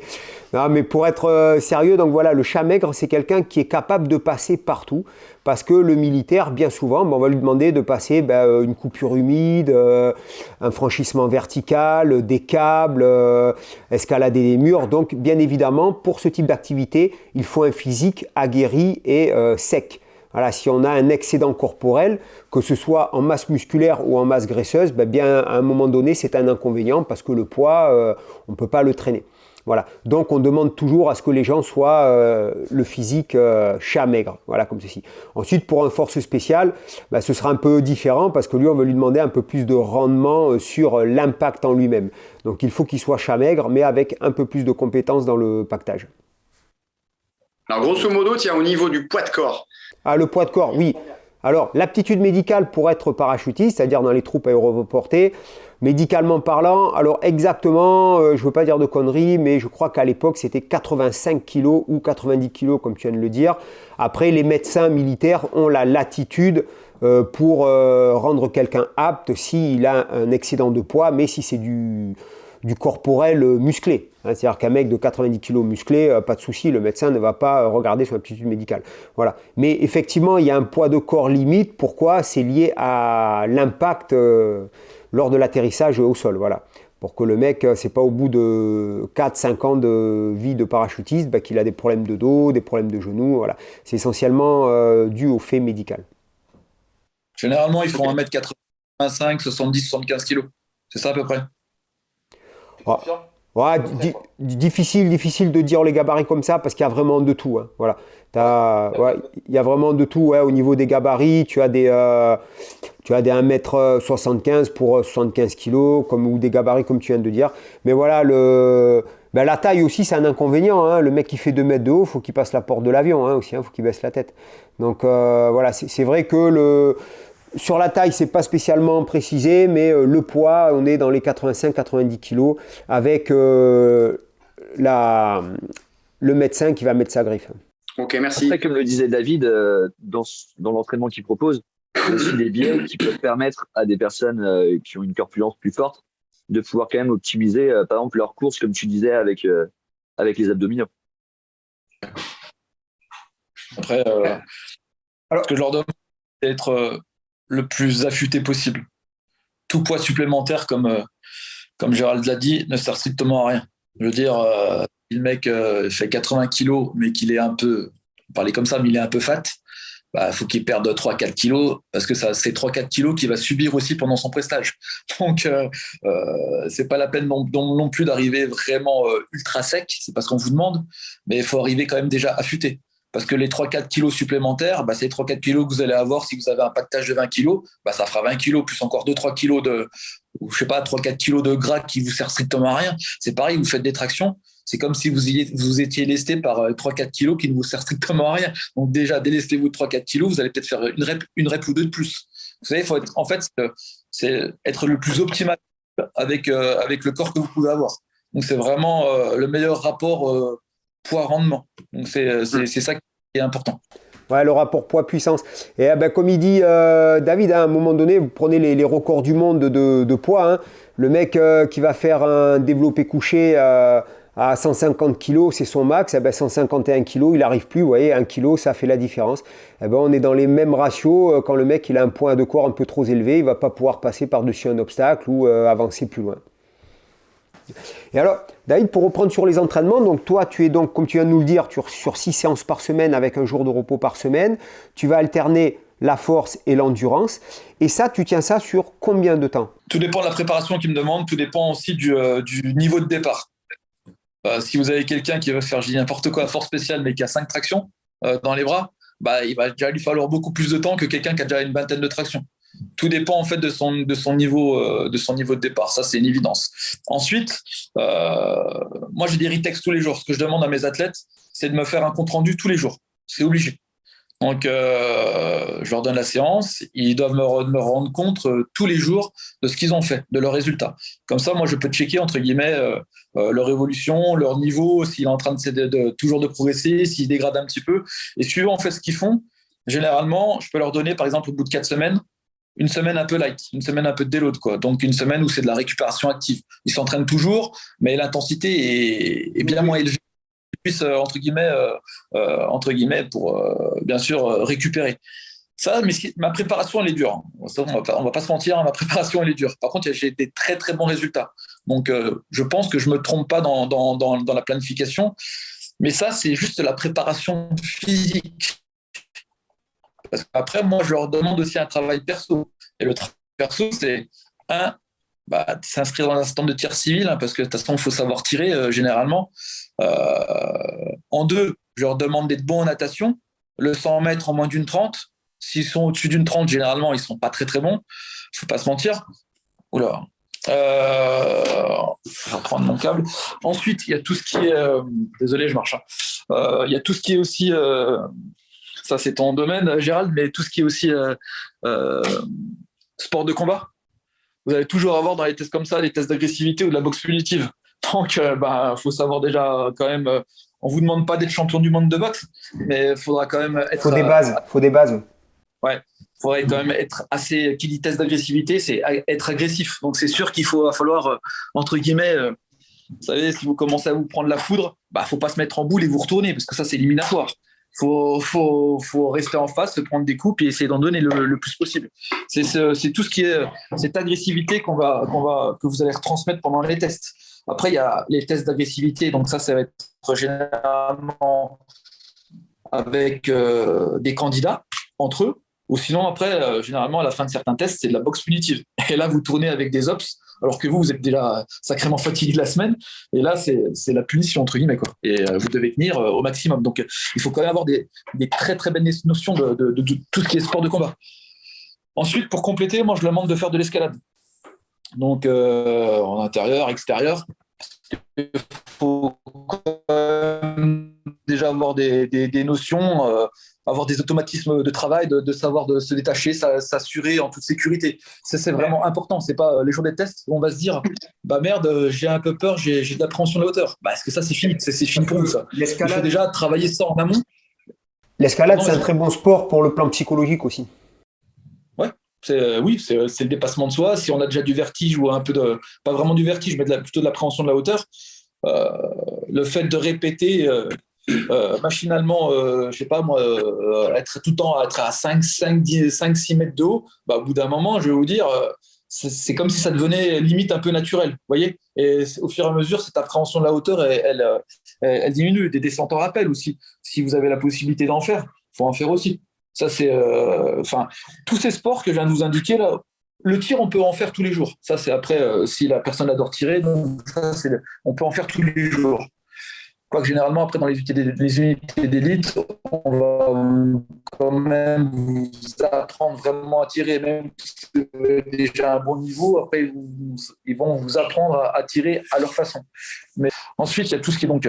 Non, mais pour être sérieux, donc voilà, le chat maigre, c'est quelqu'un qui est capable de passer partout. Parce que le militaire, bien souvent, on va lui demander de passer une coupure humide, un franchissement vertical, des câbles, escalader des murs. Donc, bien évidemment, pour ce type d'activité, il faut un physique aguerri et sec. Voilà, si on a un excédent corporel, que ce soit en masse musculaire ou en masse graisseuse, bien à un moment donné, c'est un inconvénient parce que le poids, on ne peut pas le traîner. Voilà. Donc, on demande toujours à ce que les gens soient le physique chat maigre, voilà, comme ceci. Ensuite, pour un force spécial, ce sera un peu différent parce que lui, on va lui demander un peu plus de rendement sur l'impact en lui-même. Donc, il faut qu'il soit chat maigre, mais avec un peu plus de compétences dans le pactage. Alors, grosso modo, tiens, au niveau du poids de corps. Ah, le poids de corps, oui. Alors, l'aptitude médicale pour être parachutiste, c'est-à-dire dans les troupes aéroportées, médicalement parlant, alors exactement, je ne veux pas dire de conneries, mais je crois qu'à l'époque, c'était 85 kg ou 90 kg, comme tu viens de le dire. Après, les médecins militaires ont la latitude pour rendre quelqu'un apte s'il a un excédent de poids, mais si c'est du corporel musclé. C'est-à-dire qu'un mec de 90 kg musclé, pas de souci, le médecin ne va pas regarder son aptitude médicale. Voilà. Mais effectivement, il y a un poids de corps limite. Pourquoi? C'est lié à l'impact lors de l'atterrissage au sol. Voilà. Pour que le mec, c'est pas au bout de 4-5 ans de vie de parachutiste qu'il a des problèmes de dos, des problèmes de genoux. Voilà. C'est essentiellement dû au fait médical. Généralement, ils font 1m85, 70, 75 kg. C'est ça à peu près. Ouais, difficile de dire les gabarits comme ça parce qu'il y a vraiment de tout. Hein. Voilà. Il y a vraiment de tout. Ouais. Au niveau des gabarits, tu as des 1m75 pour 75 kg ou des gabarits comme tu viens de dire. Mais voilà, la taille aussi, c'est un inconvénient. Hein. Le mec qui fait 2 mètres de haut, il faut qu'il passe la porte de l'avion aussi. Il faut qu'il baisse la tête. Donc voilà, c'est vrai que sur la taille, c'est pas spécialement précisé, mais le poids, on est dans les 85-90 kg avec le médecin qui va mettre sa griffe. Ok, merci. Après, comme le disait David, dans l'entraînement qu'il propose, il y a aussi des biais qui peuvent permettre à des personnes qui ont une corpulence plus forte de pouvoir quand même optimiser, par exemple, leur course, comme tu disais, avec les abdominaux. Après, ce que je leur demande, c'est d'être le plus affûté possible. Tout poids supplémentaire, comme Gérald l'a dit, ne sert strictement à rien. Je veux dire, si le mec fait 80 kilos, mais qu'il est un peu, parler comme ça, mais il est un peu fat, faut qu'il perde 3-4 kilos, parce que c'est 3-4 kilos qu'il va subir aussi pendant son prestage. Donc, c'est pas la peine non plus d'arriver vraiment ultra sec, c'est pas ce qu'on vous demande, mais il faut arriver quand même déjà affûté. Parce que les 3-4 kilos supplémentaires, c'est les 3-4 kilos que vous allez avoir si vous avez un pactage de 20 kilos, ça fera 20 kilos plus encore 2-3 kilos ou je sais pas, 3-4 kilos de gras qui vous sert strictement à rien. C'est pareil, vous faites des tractions, c'est comme si vous étiez lesté par 3-4 kilos qui ne vous sert strictement à rien. Donc déjà, délestez-vous de 3-4 kilos, vous allez peut-être faire une rep ou deux de plus. Vous savez, c'est être le plus optimal avec le corps que vous pouvez avoir. Donc c'est vraiment le meilleur rapport poids-rendement. Donc c'est ça qui est important. Ouais, le rapport poids-puissance. Et comme il dit David, à un moment donné, vous prenez les records du monde de poids. Hein. Le mec qui va faire un développé couché à 150 kg, c'est son max. 151 kg, il n'arrive plus. Vous voyez, 1 kg, ça fait la différence. On est dans les mêmes ratios. Quand le mec il a un poids de corps un peu trop élevé, il ne va pas pouvoir passer par-dessus un obstacle ou avancer plus loin. Et alors, David, pour reprendre sur les entraînements, donc toi, tu es donc, comme tu viens de nous le dire, sur 6 séances par semaine avec un jour de repos par semaine. Tu vas alterner la force et l'endurance. Et ça, tu tiens ça sur combien de temps? Tout dépend de la préparation qu'il me demande. Tout dépend aussi du niveau de départ. Si vous avez quelqu'un qui veut faire, je dis n'importe quoi, force spéciale, mais qui a 5 tractions dans les bras, il va déjà lui falloir beaucoup plus de temps que quelqu'un qui a déjà une vingtaine de tractions. Tout dépend en fait de son niveau de départ. Ça, c'est une évidence. Ensuite, moi, j'ai des retests tous les jours. Ce que je demande à mes athlètes, c'est de me faire un compte-rendu tous les jours. C'est obligé. Donc, je leur donne la séance. Ils doivent me rendre compte tous les jours de ce qu'ils ont fait, de leurs résultats. Comme ça, moi, je peux checker, entre guillemets, leur évolution, leur niveau, s'il est en train toujours de progresser, s'il dégrade un petit peu. Et suivant en fait ce qu'ils font, généralement, je peux leur donner, par exemple, au bout de 4 semaines, une semaine un peu light, une semaine un peu de déload, quoi. Donc une semaine où c'est de la récupération active. Ils s'entraînent toujours, mais l'intensité est bien moins élevée. Ils puissent, entre guillemets, pour bien sûr récupérer. Ça, mais ma préparation, elle est dure. Ça, on va pas se mentir, ma préparation, elle est dure. Par contre, j'ai des très, très bons résultats. Donc, je pense que je me trompe pas dans la planification. Mais ça, c'est juste la préparation physique. Parce qu'après, moi, je leur demande aussi un travail perso. Et le travail perso, c'est s'inscrire dans un stand de tir civil, parce que de toute façon, il faut savoir tirer généralement. En 2, je leur demande d'être bons en natation. Le 100 mètres en moins d'une 30. S'ils sont au-dessus d'une 30, généralement, ils ne sont pas très, très bons. Il ne faut pas se mentir. Oula. Je vais reprendre mon câble. Ensuite, il y a tout ce qui est... désolé, je marche. Il y a tout ce qui est aussi, ça c'est ton domaine, Gérald, mais tout ce qui est aussi euh, sport de combat. Vous allez toujours avoir dans les tests comme ça des tests d'agressivité ou de la boxe punitive. Donc, faut savoir déjà quand même. On vous demande pas d'être champion du monde de boxe, mais il faudra quand même être. Faut des bases. Ouais, faudrait quand même être assez. Qui dit test d'agressivité, c'est être agressif. Donc, c'est sûr va falloir entre guillemets. Vous savez, si vous commencez à vous prendre la foudre, faut pas se mettre en boule et vous retourner parce que ça c'est éliminatoire. Faut rester en face, se prendre des coups et essayer d'en donner le plus possible. C'est tout ce qui est cette agressivité que vous allez retransmettre pendant les tests. Après, il y a les tests d'agressivité, donc ça va être généralement avec des candidats entre eux, ou sinon après, généralement à la fin de certains tests, c'est de la boxe punitive. Et là, vous tournez avec des ops, alors que vous êtes déjà sacrément fatigué de la semaine, et là, c'est la punition, entre guillemets, quoi. Et vous devez tenir au maximum. Donc, il faut quand même avoir des très, très belles notions de tout ce qui est sport de combat. Ensuite, pour compléter, moi, je leur demande de faire de l'escalade. Donc, en intérieur, extérieur. Il faut quand même déjà avoir des notions, avoir des automatismes de travail, de savoir de se détacher, s'assurer en toute sécurité. Ça, c'est vraiment important. C'est pas les jours des tests où on va se dire merde, j'ai un peu peur, j'ai de l'appréhension de la hauteur. Est-ce que ça, c'est fini? C'est fini pour vous, ça. Il faut déjà travailler ça en amont. L'escalade, c'est un très bon sport pour le plan psychologique aussi. Ouais. Oui, c'est le dépassement de soi. Si on a déjà du vertige ou un peu de, pas vraiment du vertige, mais plutôt de l'appréhension de la hauteur, le fait de répéter machinalement, je sais pas moi, être tout le temps être à 5-6 mètres de haut, au bout d'un moment, je vais vous dire, c'est comme si ça devenait limite un peu naturel, vous voyez. Et au fur et à mesure, cette appréhension de la hauteur, elle diminue. Des descentes en rappel aussi, si vous avez la possibilité d'en faire, il faut en faire aussi. Ça, c'est, tous ces sports que je viens de vous indiquer là. Le tir, on peut en faire tous les jours. Ça, c'est après, si la personne adore tirer, donc ça, on peut en faire tous les jours. Quoique généralement, après, dans les unités d'élite, on va quand même vous apprendre vraiment à tirer, même si vous avez déjà un bon niveau. Après, ils vont vous apprendre à tirer à leur façon. Mais ensuite, il y a tout ce qui est donc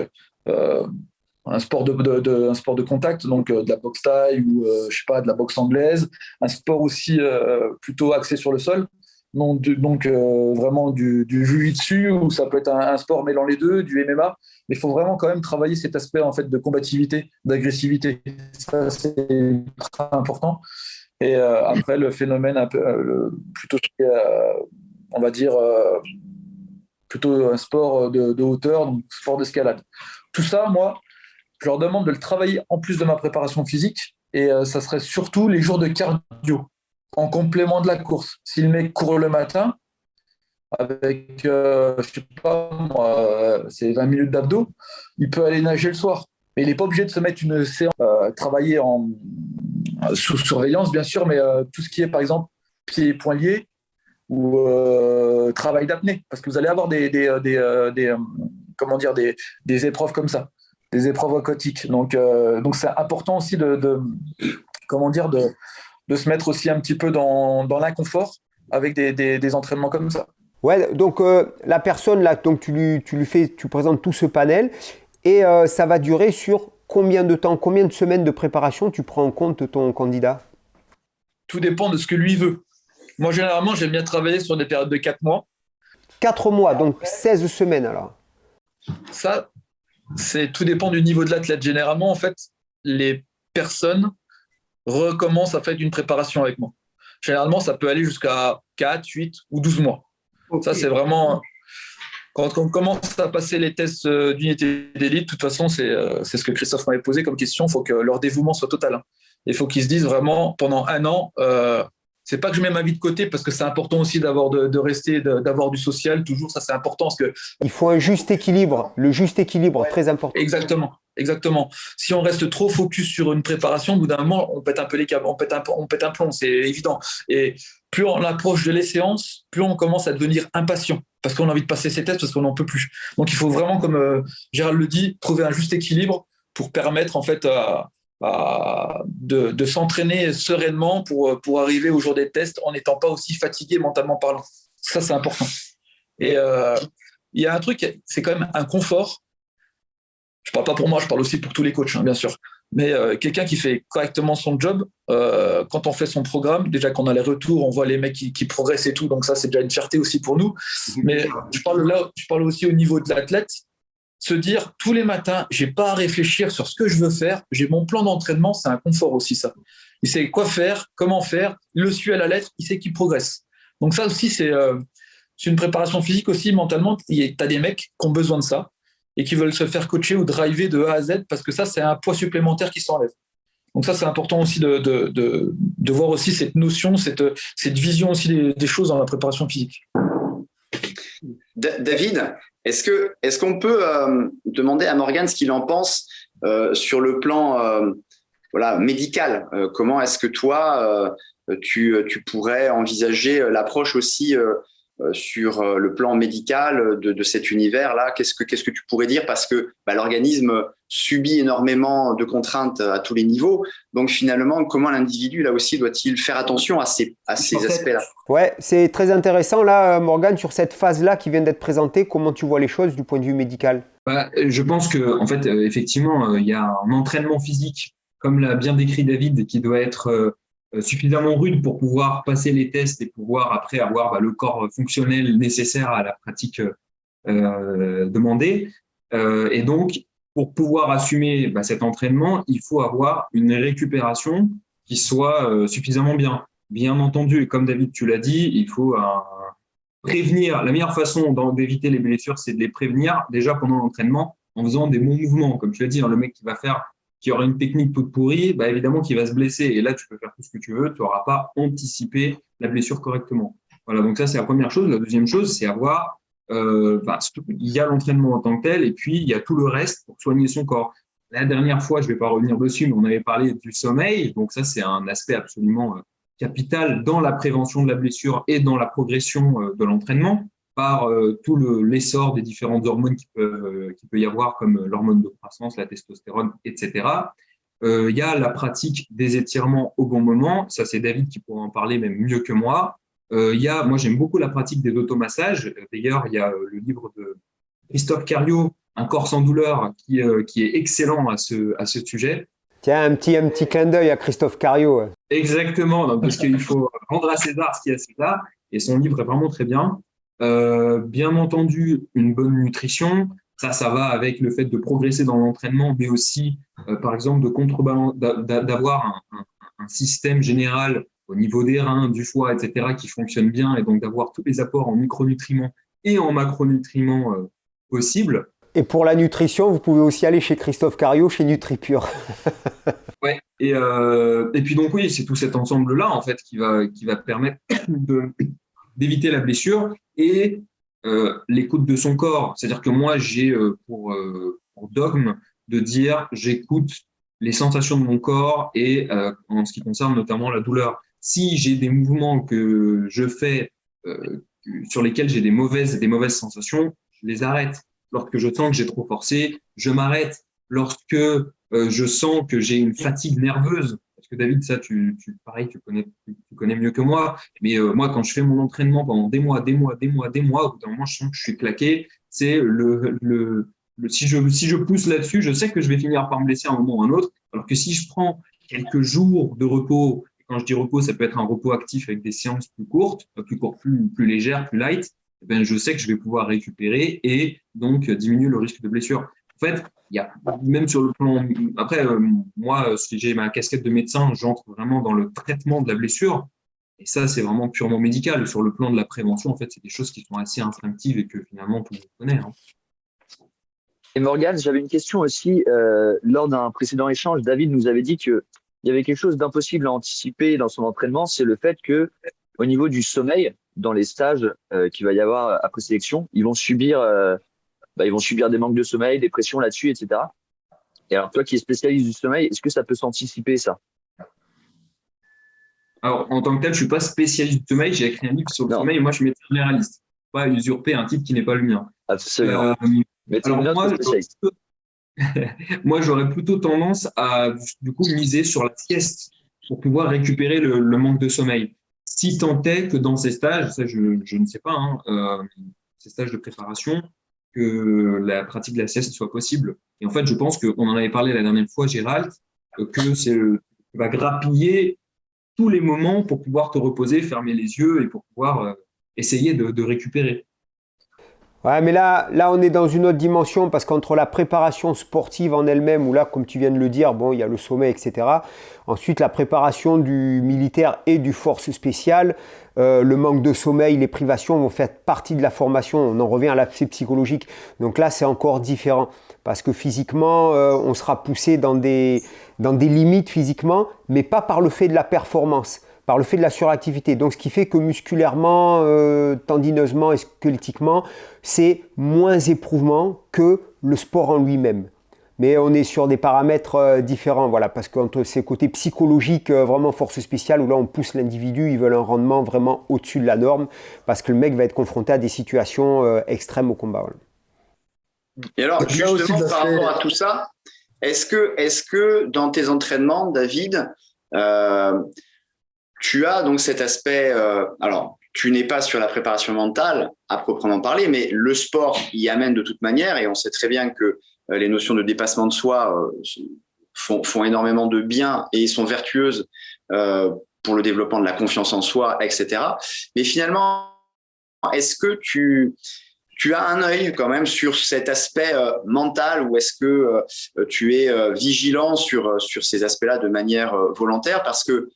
un sport de contact, donc de la boxe thaï ou je sais pas, de la boxe anglaise, un sport aussi plutôt axé sur le sol, donc vraiment du jiu-jitsu, ou ça peut être un sport mêlant les deux, du MMA, mais il faut vraiment quand même travailler cet aspect en fait de combativité, d'agressivité. Ça, c'est très important. Et après, le phénomène un peu plutôt on va dire plutôt un sport de hauteur, donc sport d'escalade. Tout ça, moi, je leur demande de le travailler en plus de ma préparation physique, et ça serait surtout les jours de cardio, en complément de la course. Si le mec court le matin, avec, je sais pas moi, c'est 20 minutes d'abdos, il peut aller nager le soir. Mais il n'est pas obligé de se mettre une séance, travailler sous surveillance, bien sûr, mais tout ce qui est, par exemple, pieds et poings liés, ou travail d'apnée, parce que vous allez avoir des épreuves comme ça, des épreuves aquatiques. Donc c'est important aussi de se mettre aussi un petit peu dans l'inconfort avec des entraînements comme ça. Ouais, donc la personne là, donc tu présentes tout ce panel, et ça va durer sur combien de temps, combien de semaines de préparation tu prends en compte ton candidat? Tout dépend de ce que lui veut. Moi, généralement, j'aime bien travailler sur des périodes de 4 mois. 4 mois, donc 16 semaines alors. Ça, tout dépend du niveau de l'athlète. Généralement, en fait, les personnes recommencent à faire une préparation avec moi. Généralement, ça peut aller jusqu'à 4, 8 ou 12 mois. Okay. Ça, c'est vraiment... Quand on commence à passer les tests d'unité d'élite, de toute façon, c'est ce que Christophe m'avait posé comme question. Il faut que leur dévouement soit total. Il faut qu'ils se disent vraiment, pendant un an... c'est pas que je mets ma vie de côté, parce que c'est important aussi d'avoir d'avoir du social toujours. Ça, c'est important parce que il faut un juste équilibre. Le juste équilibre, très important. Exactement. Si on reste trop focus sur une préparation, au bout d'un moment, on pète un peu les câbles, on pète un plomb, c'est évident. Et plus on approche de les séances, plus on commence à devenir impatient, parce qu'on a envie de passer ces tests, parce qu'on n'en peut plus. Donc, il faut vraiment, comme Gérald le dit, trouver un juste équilibre pour permettre en fait de s'entraîner sereinement pour arriver au jour des tests en n'étant pas aussi fatigué mentalement parlant. Ça, c'est important. Et il y a un truc, c'est quand même un confort. Je parle pas pour moi, je parle aussi pour tous les coachs, hein, bien sûr. Mais quelqu'un qui fait correctement son job, quand on fait son programme, déjà qu'on a les retours, on voit les mecs qui progressent et tout, donc ça c'est déjà une fierté aussi pour nous. Mais je parle aussi au niveau de l'athlète, se dire tous les matins, j'ai pas à réfléchir sur ce que je veux faire, j'ai mon plan d'entraînement, c'est un confort aussi ça. Il sait quoi faire, comment faire, il le suit à la lettre, il sait qu'il progresse. Donc ça aussi c'est une préparation physique aussi mentalement. Tu as des mecs qui ont besoin de ça et qui veulent se faire coacher ou driver de A à Z parce que ça, c'est un poids supplémentaire qui s'enlève. Donc ça, c'est important aussi de voir aussi cette notion, cette vision aussi des choses dans la préparation physique. David, est-ce qu'on peut demander à Morgane ce qu'il en pense sur le plan médical? Comment est-ce que toi, tu pourrais envisager l'approche aussi sur le plan médical de cet univers-là? Qu'est-ce que tu pourrais dire? Parce que l'organisme subit énormément de contraintes à tous les niveaux. Donc finalement, comment l'individu, là aussi, doit-il faire attention à ces aspects-là? Ouais, c'est très intéressant, là, Morgane, sur cette phase-là qui vient d'être présentée. Comment tu vois les choses du point de vue médical? Je pense que, en fait, effectivement, il y a un entraînement physique, comme l'a bien décrit David, qui doit être suffisamment rude pour pouvoir passer les tests et pouvoir après avoir le corps fonctionnel nécessaire à la pratique demandée. Et donc, pour pouvoir assumer cet entraînement, il faut avoir une récupération qui soit suffisamment bien entendu. Et comme David, tu l'as dit, il faut prévenir. La meilleure façon d'éviter les blessures, c'est de les prévenir déjà pendant l'entraînement en faisant des bons mouvements. Comme tu l'as dit, le mec qui aura une technique toute pourrie, évidemment qu'il va se blesser. Et là, tu peux faire tout ce que tu veux, tu n'auras pas anticipé la blessure correctement. Voilà, donc ça, c'est la première chose. La deuxième chose, c'est avoir, il y a l'entraînement en tant que tel, et puis il y a tout le reste pour soigner son corps. La dernière fois, je ne vais pas revenir dessus, mais on avait parlé du sommeil. Donc ça, c'est un aspect absolument capital dans la prévention de la blessure et dans la progression de l'entraînement, par tout l'essor des différentes hormones qu'il peut y avoir, comme l'hormone de croissance, la testostérone, etc. Il y a la pratique des étirements au bon moment. Ça, c'est David qui pourra en parler même mieux que moi. Moi, j'aime beaucoup la pratique des automassages. D'ailleurs, il y a le livre de Christophe Cario, Un corps sans douleur, qui est excellent à ce sujet. Tiens, un petit clin d'œil à Christophe Cario. Exactement, donc, parce qu'il faut rendre à César ce qui est à César. Et son livre est vraiment très bien. Bien entendu, une bonne nutrition, ça va avec le fait de progresser dans l'entraînement, mais aussi, par exemple, d'avoir un système général au niveau des reins, du foie, etc., qui fonctionne bien, et donc d'avoir tous les apports en micronutriments et en macronutriments possibles. Et pour la nutrition, vous pouvez aussi aller chez Christophe Cario, chez NutriPure. Ouais. Et puis donc oui, c'est tout cet ensemble-là en fait qui va permettre d'éviter la blessure et l'écoute de son corps. C'est-à-dire que moi, j'ai pour dogme de dire j'écoute les sensations de mon corps et en ce qui concerne notamment la douleur. Si j'ai des mouvements que je fais sur lesquels j'ai des mauvaises sensations, je les arrête. Lorsque je sens que j'ai trop forcé, je m'arrête. Lorsque je sens que j'ai une fatigue nerveuse, parce que David, ça, pareil, tu connais mieux que moi, mais moi, quand je fais mon entraînement pendant des mois, au bout d'un moment, je sens que je suis claqué. C'est si je pousse là-dessus, je sais que je vais finir par me blesser à un moment ou à un autre. Alors que si je prends quelques jours de repos, et quand je dis repos, ça peut être un repos actif avec des séances plus courtes, plus légères, plus light, je sais que je vais pouvoir récupérer et donc diminuer le risque de blessure. En fait, il y a même sur le plan. Après, moi, si j'ai ma casquette de médecin, j'entre vraiment dans le traitement de la blessure. Et ça, c'est vraiment purement médical. Sur le plan de la prévention, en fait, c'est des choses qui sont assez instinctives et que finalement tout le monde connaît. Hein. Et Morgane, j'avais une question aussi. Lors d'un précédent échange, David nous avait dit qu'il y avait quelque chose d'impossible à anticiper dans son entraînement, c'est le fait que, au niveau du sommeil, dans les stages qu'il va y avoir après sélection, ils vont subir des manques de sommeil, des pressions là-dessus, etc. Et alors, toi qui es spécialiste du sommeil, est-ce que ça peut s'anticiper, ça? Alors, en tant que tel, je ne suis pas spécialiste du sommeil. J'ai écrit un livre sur le sommeil et moi, je suis médecin généraliste. Pas usurper un titre qui n'est pas le mien. Absolument. Moi, j'aurais plutôt tendance à, du coup, miser sur la sieste pour pouvoir récupérer le manque de sommeil. Si tant est que dans ces stages, ça, je ne sais pas, ces stages de préparation, que la pratique de la sieste soit possible. Et en fait, je pense qu'on en avait parlé la dernière fois, Gérald, que tu vas grappiller tous les moments pour pouvoir te reposer, fermer les yeux et pour pouvoir essayer de récupérer. Ouais, mais là, on est dans une autre dimension parce qu'entre la préparation sportive en elle-même, où là, comme tu viens de le dire, bon, il y a le sommeil, etc. Ensuite, la préparation du militaire et du force spéciale, le manque de sommeil, les privations vont faire partie de la formation. On en revient à l'aspect psychologique. Donc là, c'est encore différent parce que physiquement, on sera poussé dans des limites physiquement, mais pas par le fait de la performance, par le fait de la suractivité. Donc ce qui fait que musculairement, tendineusement et squelettiquement, c'est moins éprouvant que le sport en lui-même. Mais on est sur des paramètres différents, voilà, parce qu'entre ces côtés psychologiques, vraiment force spéciale, où là on pousse l'individu, ils veulent un rendement vraiment au-dessus de la norme, parce que le mec va être confronté à des situations extrêmes au combat. Voilà. Et alors, justement, par rapport à tout ça, est-ce que dans tes entraînements, David, tu as donc cet aspect, alors tu n'es pas sur la préparation mentale à proprement parler, mais le sport y amène de toute manière, et on sait très bien que les notions de dépassement de soi font énormément de bien et sont vertueuses pour le développement de la confiance en soi, etc. Mais finalement, est-ce que tu as un œil quand même sur cet aspect mental, ou est-ce que tu es vigilant sur ces aspects-là de manière volontaire? Parce que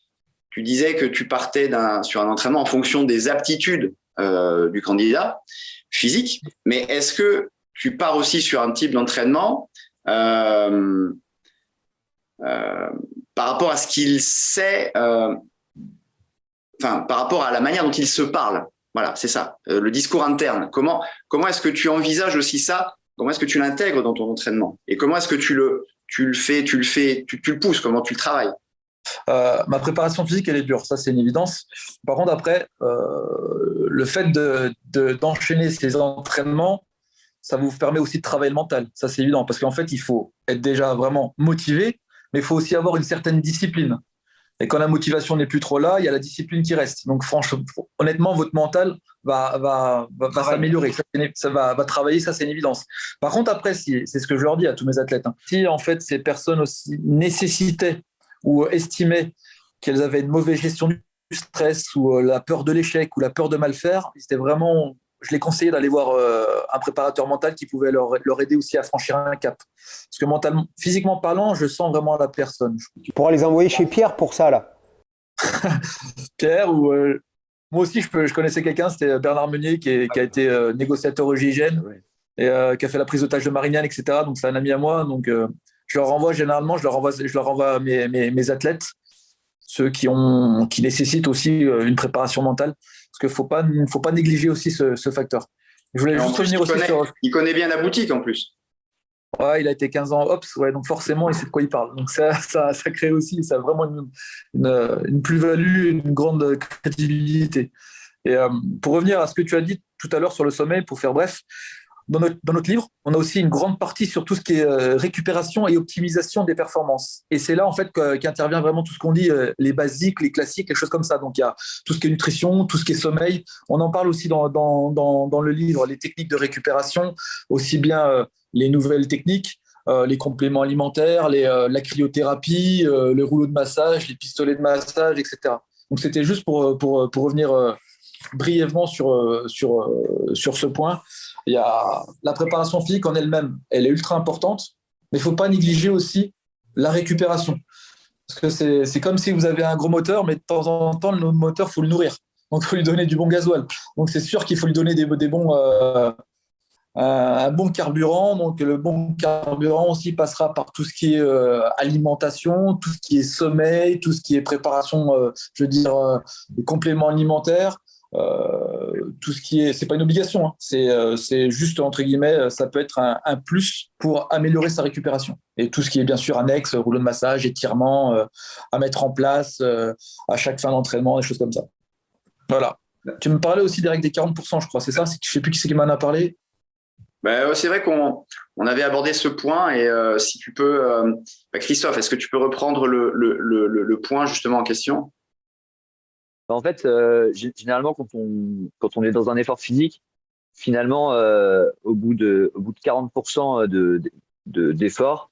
tu disais que tu partais sur un entraînement en fonction des aptitudes du candidat physique, mais est-ce que tu pars aussi sur un type d'entraînement par rapport à ce qu'il sait, par rapport à la manière dont il se parle? Voilà, c'est ça, le discours interne. Comment est-ce que tu envisages aussi ça? Comment est-ce que tu l'intègres dans ton entraînement? Et comment est-ce que tu le pousses? Comment tu le travailles? Ma préparation physique, elle est dure, ça c'est une évidence. Par contre, après, le fait d'enchaîner ces entraînements, ça vous permet aussi de travailler le mental, ça c'est évident, parce qu'en fait, il faut être déjà vraiment motivé, mais il faut aussi avoir une certaine discipline. Et quand la motivation n'est plus trop là, il y a la discipline qui reste. Donc franchement, honnêtement, votre mental va s'améliorer, ça va travailler, ça c'est une évidence. Par contre, après, c'est ce que je leur dis à tous mes athlètes, hein. Si en fait ces personnes aussi nécessitaient ou estimaient qu'elles avaient une mauvaise gestion du stress ou la peur de l'échec ou la peur de mal faire, je les conseillais d'aller voir un préparateur mental qui pouvait leur aider aussi à franchir un cap. Parce que mentalement, physiquement parlant, je sens vraiment la personne. Tu pourras les envoyer chez Pierre pour ça, là. Pierre, ou moi aussi, je connaissais quelqu'un, c'était Bernard Meunier, qui a été négociateur au GIGN et qui a fait la prise d'otage de Marignane, etc. Donc, c'est un ami à moi. Donc, je leur renvoie généralement, je leur renvoie mes athlètes, ceux qui nécessitent aussi une préparation mentale, parce qu'il ne faut pas négliger aussi ce facteur. Je voulais juste revenir aussi sur... Il connaît bien la boutique en plus. Ouais, il a été 15 ans Ops, ouais, donc forcément, il sait de quoi il parle. Donc ça crée aussi, ça a vraiment une plus-value, une grande crédibilité. Et pour revenir à ce que tu as dit tout à l'heure sur le sommeil, pour faire bref, dans notre livre, on a aussi une grande partie sur tout ce qui est récupération et optimisation des performances. Et c'est là, en fait, qu'intervient vraiment tout ce qu'on dit, les basiques, les classiques, les choses comme ça. Donc, il y a tout ce qui est nutrition, tout ce qui est sommeil. On en parle aussi dans le livre, les techniques de récupération, aussi bien les nouvelles techniques, les compléments alimentaires, la cryothérapie, le rouleau de massage, les pistolets de massage, etc. Donc, c'était juste pour revenir brièvement sur ce point. Il y a la préparation physique en elle-même, elle est ultra importante, mais il ne faut pas négliger aussi la récupération. Parce que c'est comme si vous avez un gros moteur, mais de temps en temps, le moteur, il faut le nourrir. Donc, il faut lui donner du bon gasoil. Donc, c'est sûr qu'il faut lui donner un bon carburant. Donc, le bon carburant aussi passera par tout ce qui est alimentation, tout ce qui est sommeil, tout ce qui est préparation, des compléments alimentaires. Tout ce qui est, c'est pas une obligation, hein. C'est juste entre guillemets, ça peut être un plus pour améliorer sa récupération. Et tout ce qui est bien sûr annexe, rouleau de massage, étirement à mettre en place à chaque fin d'entraînement, des choses comme ça. Voilà. Tu me parlais aussi des 40%, je crois, c'est ça? Je sais plus qui m'en a parlé. C'est vrai qu'on avait abordé ce point, et si tu peux, Christophe, est-ce que tu peux reprendre le point justement en question? En fait, généralement, quand on est dans un effort physique, finalement, au bout de 40% d'effort,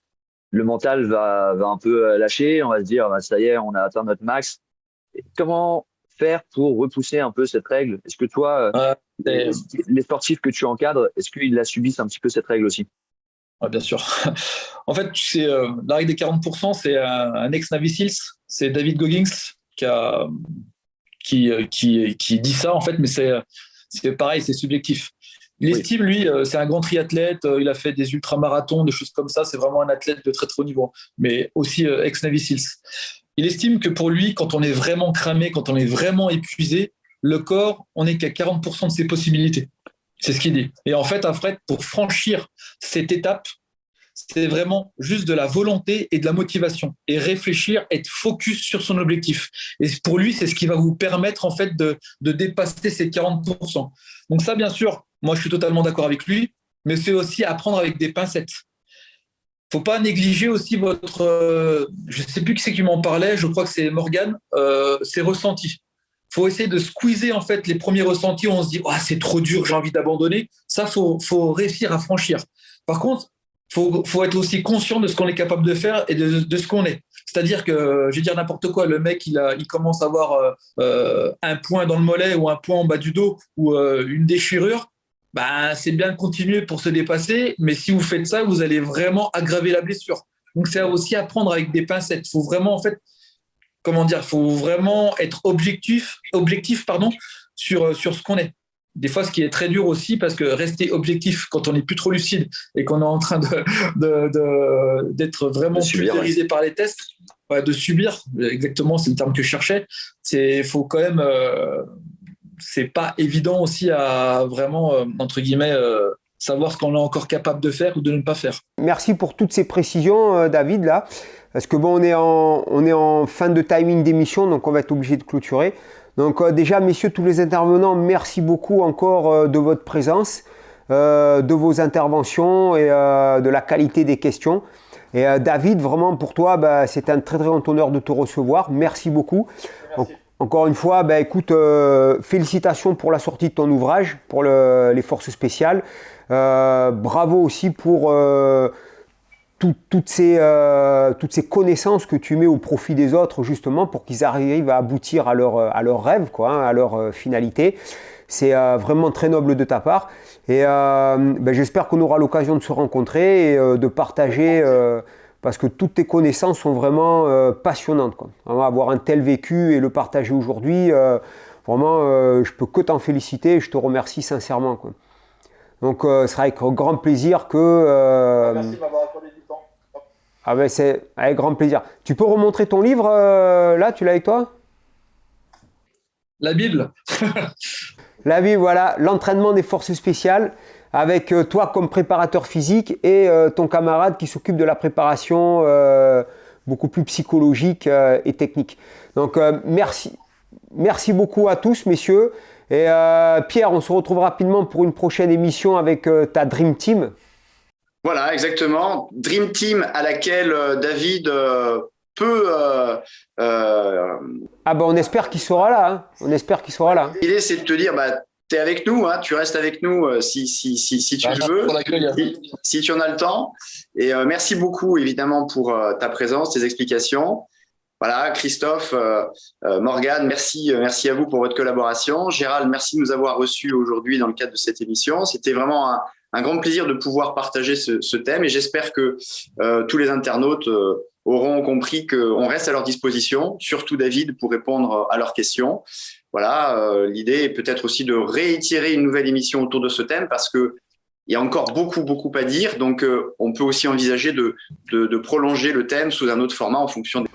le mental va un peu lâcher. On va se dire, bah, ça y est, on a atteint notre max. Et comment faire pour repousser un peu cette règle? Est-ce que toi, les sportifs que tu encadres, est-ce qu'ils la subissent un petit peu cette règle aussi? Ouais, bien sûr. En fait, la règle des 40%, c'est un ex-Navy Seals, c'est David Goggins qui dit ça, en fait, mais c'est pareil, c'est subjectif. Il estime, lui, c'est un grand triathlète, il a fait des ultramarathons, des choses comme ça, c'est vraiment un athlète de très très haut niveau, mais aussi ex-Navy Seals. Il estime que pour lui, quand on est vraiment cramé, quand on est vraiment épuisé, le corps, on n'est qu'à 40% de ses possibilités. C'est ce qu'il dit. Et en fait, pour franchir cette étape, c'est vraiment juste de la volonté et de la motivation. Et réfléchir, être focus sur son objectif. Et pour lui, c'est ce qui va vous permettre en fait de dépasser ces 40%. Donc ça, bien sûr, moi, je suis totalement d'accord avec lui, mais c'est aussi à prendre avec des pincettes. Il ne faut pas négliger aussi je ne sais plus qui c'est qui m'en parlait, je crois que c'est Morgane, ses ressentis. Il faut essayer de squeezer en fait les premiers ressentis où on se dit oh, c'est trop dur, j'ai envie d'abandonner. Ça, faut réussir à franchir. Par contre, faut être aussi conscient de ce qu'on est capable de faire et de ce qu'on est. C'est-à-dire que, je vais dire n'importe quoi, le mec, il commence à avoir un point dans le mollet ou un point en bas du dos ou une déchirure. Ben, c'est bien de continuer pour se dépasser, mais si vous faites ça, vous allez vraiment aggraver la blessure. Donc, c'est aussi à prendre avec des pincettes. Il faut vraiment, en fait, faut vraiment être objectif, sur ce qu'on est. Des fois, ce qui est très dur aussi, parce que rester objectif quand on n'est plus trop lucide et qu'on est en train d'être vraiment pulvérisé par les tests, de subir, exactement, c'est le terme que je cherchais, faut quand même, c'est pas évident aussi à vraiment, entre guillemets, savoir ce qu'on est encore capable de faire ou de ne pas faire. Merci pour toutes ces précisions, David, là. Parce que bon, on est en fin de timing d'émission, donc on va être obligé de clôturer. Donc déjà, messieurs, tous les intervenants, merci beaucoup encore de votre présence, de vos interventions et de la qualité des questions. Et David, vraiment pour toi, c'est un très très grand honneur de te recevoir. Merci beaucoup. Merci. Encore une fois, écoute, félicitations pour la sortie de ton ouvrage, pour les forces spéciales. Bravo aussi pour toutes ces connaissances que tu mets au profit des autres, justement, pour qu'ils arrivent à aboutir à leur rêve, quoi, à leur finalité. C'est vraiment très noble de ta part. Et j'espère qu'on aura l'occasion de se rencontrer et de partager, parce que toutes tes connaissances sont vraiment passionnantes, quoi. Vraiment, avoir un tel vécu et le partager aujourd'hui, vraiment, je peux que t'en féliciter et je te remercie sincèrement, quoi. Donc, ce sera avec grand plaisir que... Merci de m'avoir accordé du temps. C'est avec grand plaisir. Tu peux remontrer ton livre, là, tu l'as avec toi? La Bible. La Bible, voilà, l'entraînement des forces spéciales, avec toi comme préparateur physique et ton camarade qui s'occupe de la préparation beaucoup plus psychologique et technique. Donc, merci beaucoup à tous, messieurs. Et Pierre, on se retrouve rapidement pour une prochaine émission avec ta Dream Team. Voilà, exactement. Dream Team à laquelle David peut... on espère qu'il sera là. Hein. On espère qu'il sera là. L'idée, c'est de te dire, tu es avec nous, hein, tu restes avec nous si tu le veux, si tu en as le temps. Et merci beaucoup, évidemment, pour ta présence, tes explications. Voilà, Christophe, Morgane, merci à vous pour votre collaboration. Gérald, merci de nous avoir reçus aujourd'hui dans le cadre de cette émission. C'était vraiment un grand plaisir de pouvoir partager ce thème et j'espère que tous les internautes auront compris qu'on reste à leur disposition, surtout David, pour répondre à leurs questions. Voilà, l'idée est peut-être aussi de réitérer une nouvelle émission autour de ce thème parce que il y a encore beaucoup à dire, donc on peut aussi envisager de prolonger le thème sous un autre format en fonction des...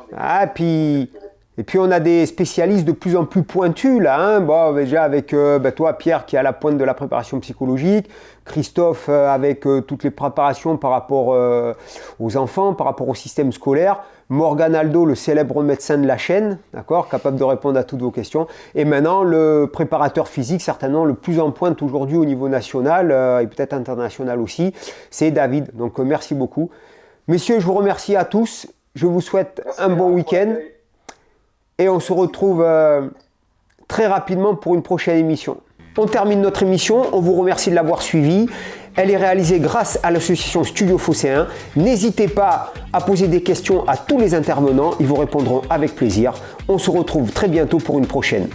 Et puis on a des spécialistes de plus en plus pointus là, hein. Bon, déjà avec toi Pierre qui est à la pointe de la préparation psychologique, Christophe avec toutes les préparations par rapport aux enfants, par rapport au système scolaire, Morgane Aldo, le célèbre médecin de la chaîne, d'accord, capable de répondre à toutes vos questions, et maintenant le préparateur physique certainement le plus en pointe aujourd'hui au niveau national et peut-être international aussi, c'est David. Donc merci beaucoup. Messieurs, je vous remercie à tous, je vous souhaite un bon week-end. Et on se retrouve très rapidement pour une prochaine émission. On termine notre émission, on vous remercie de l'avoir suivi. Elle est réalisée grâce à l'association Studio Phocéen. N'hésitez pas à poser des questions à tous les intervenants, ils vous répondront avec plaisir. On se retrouve très bientôt pour une prochaine.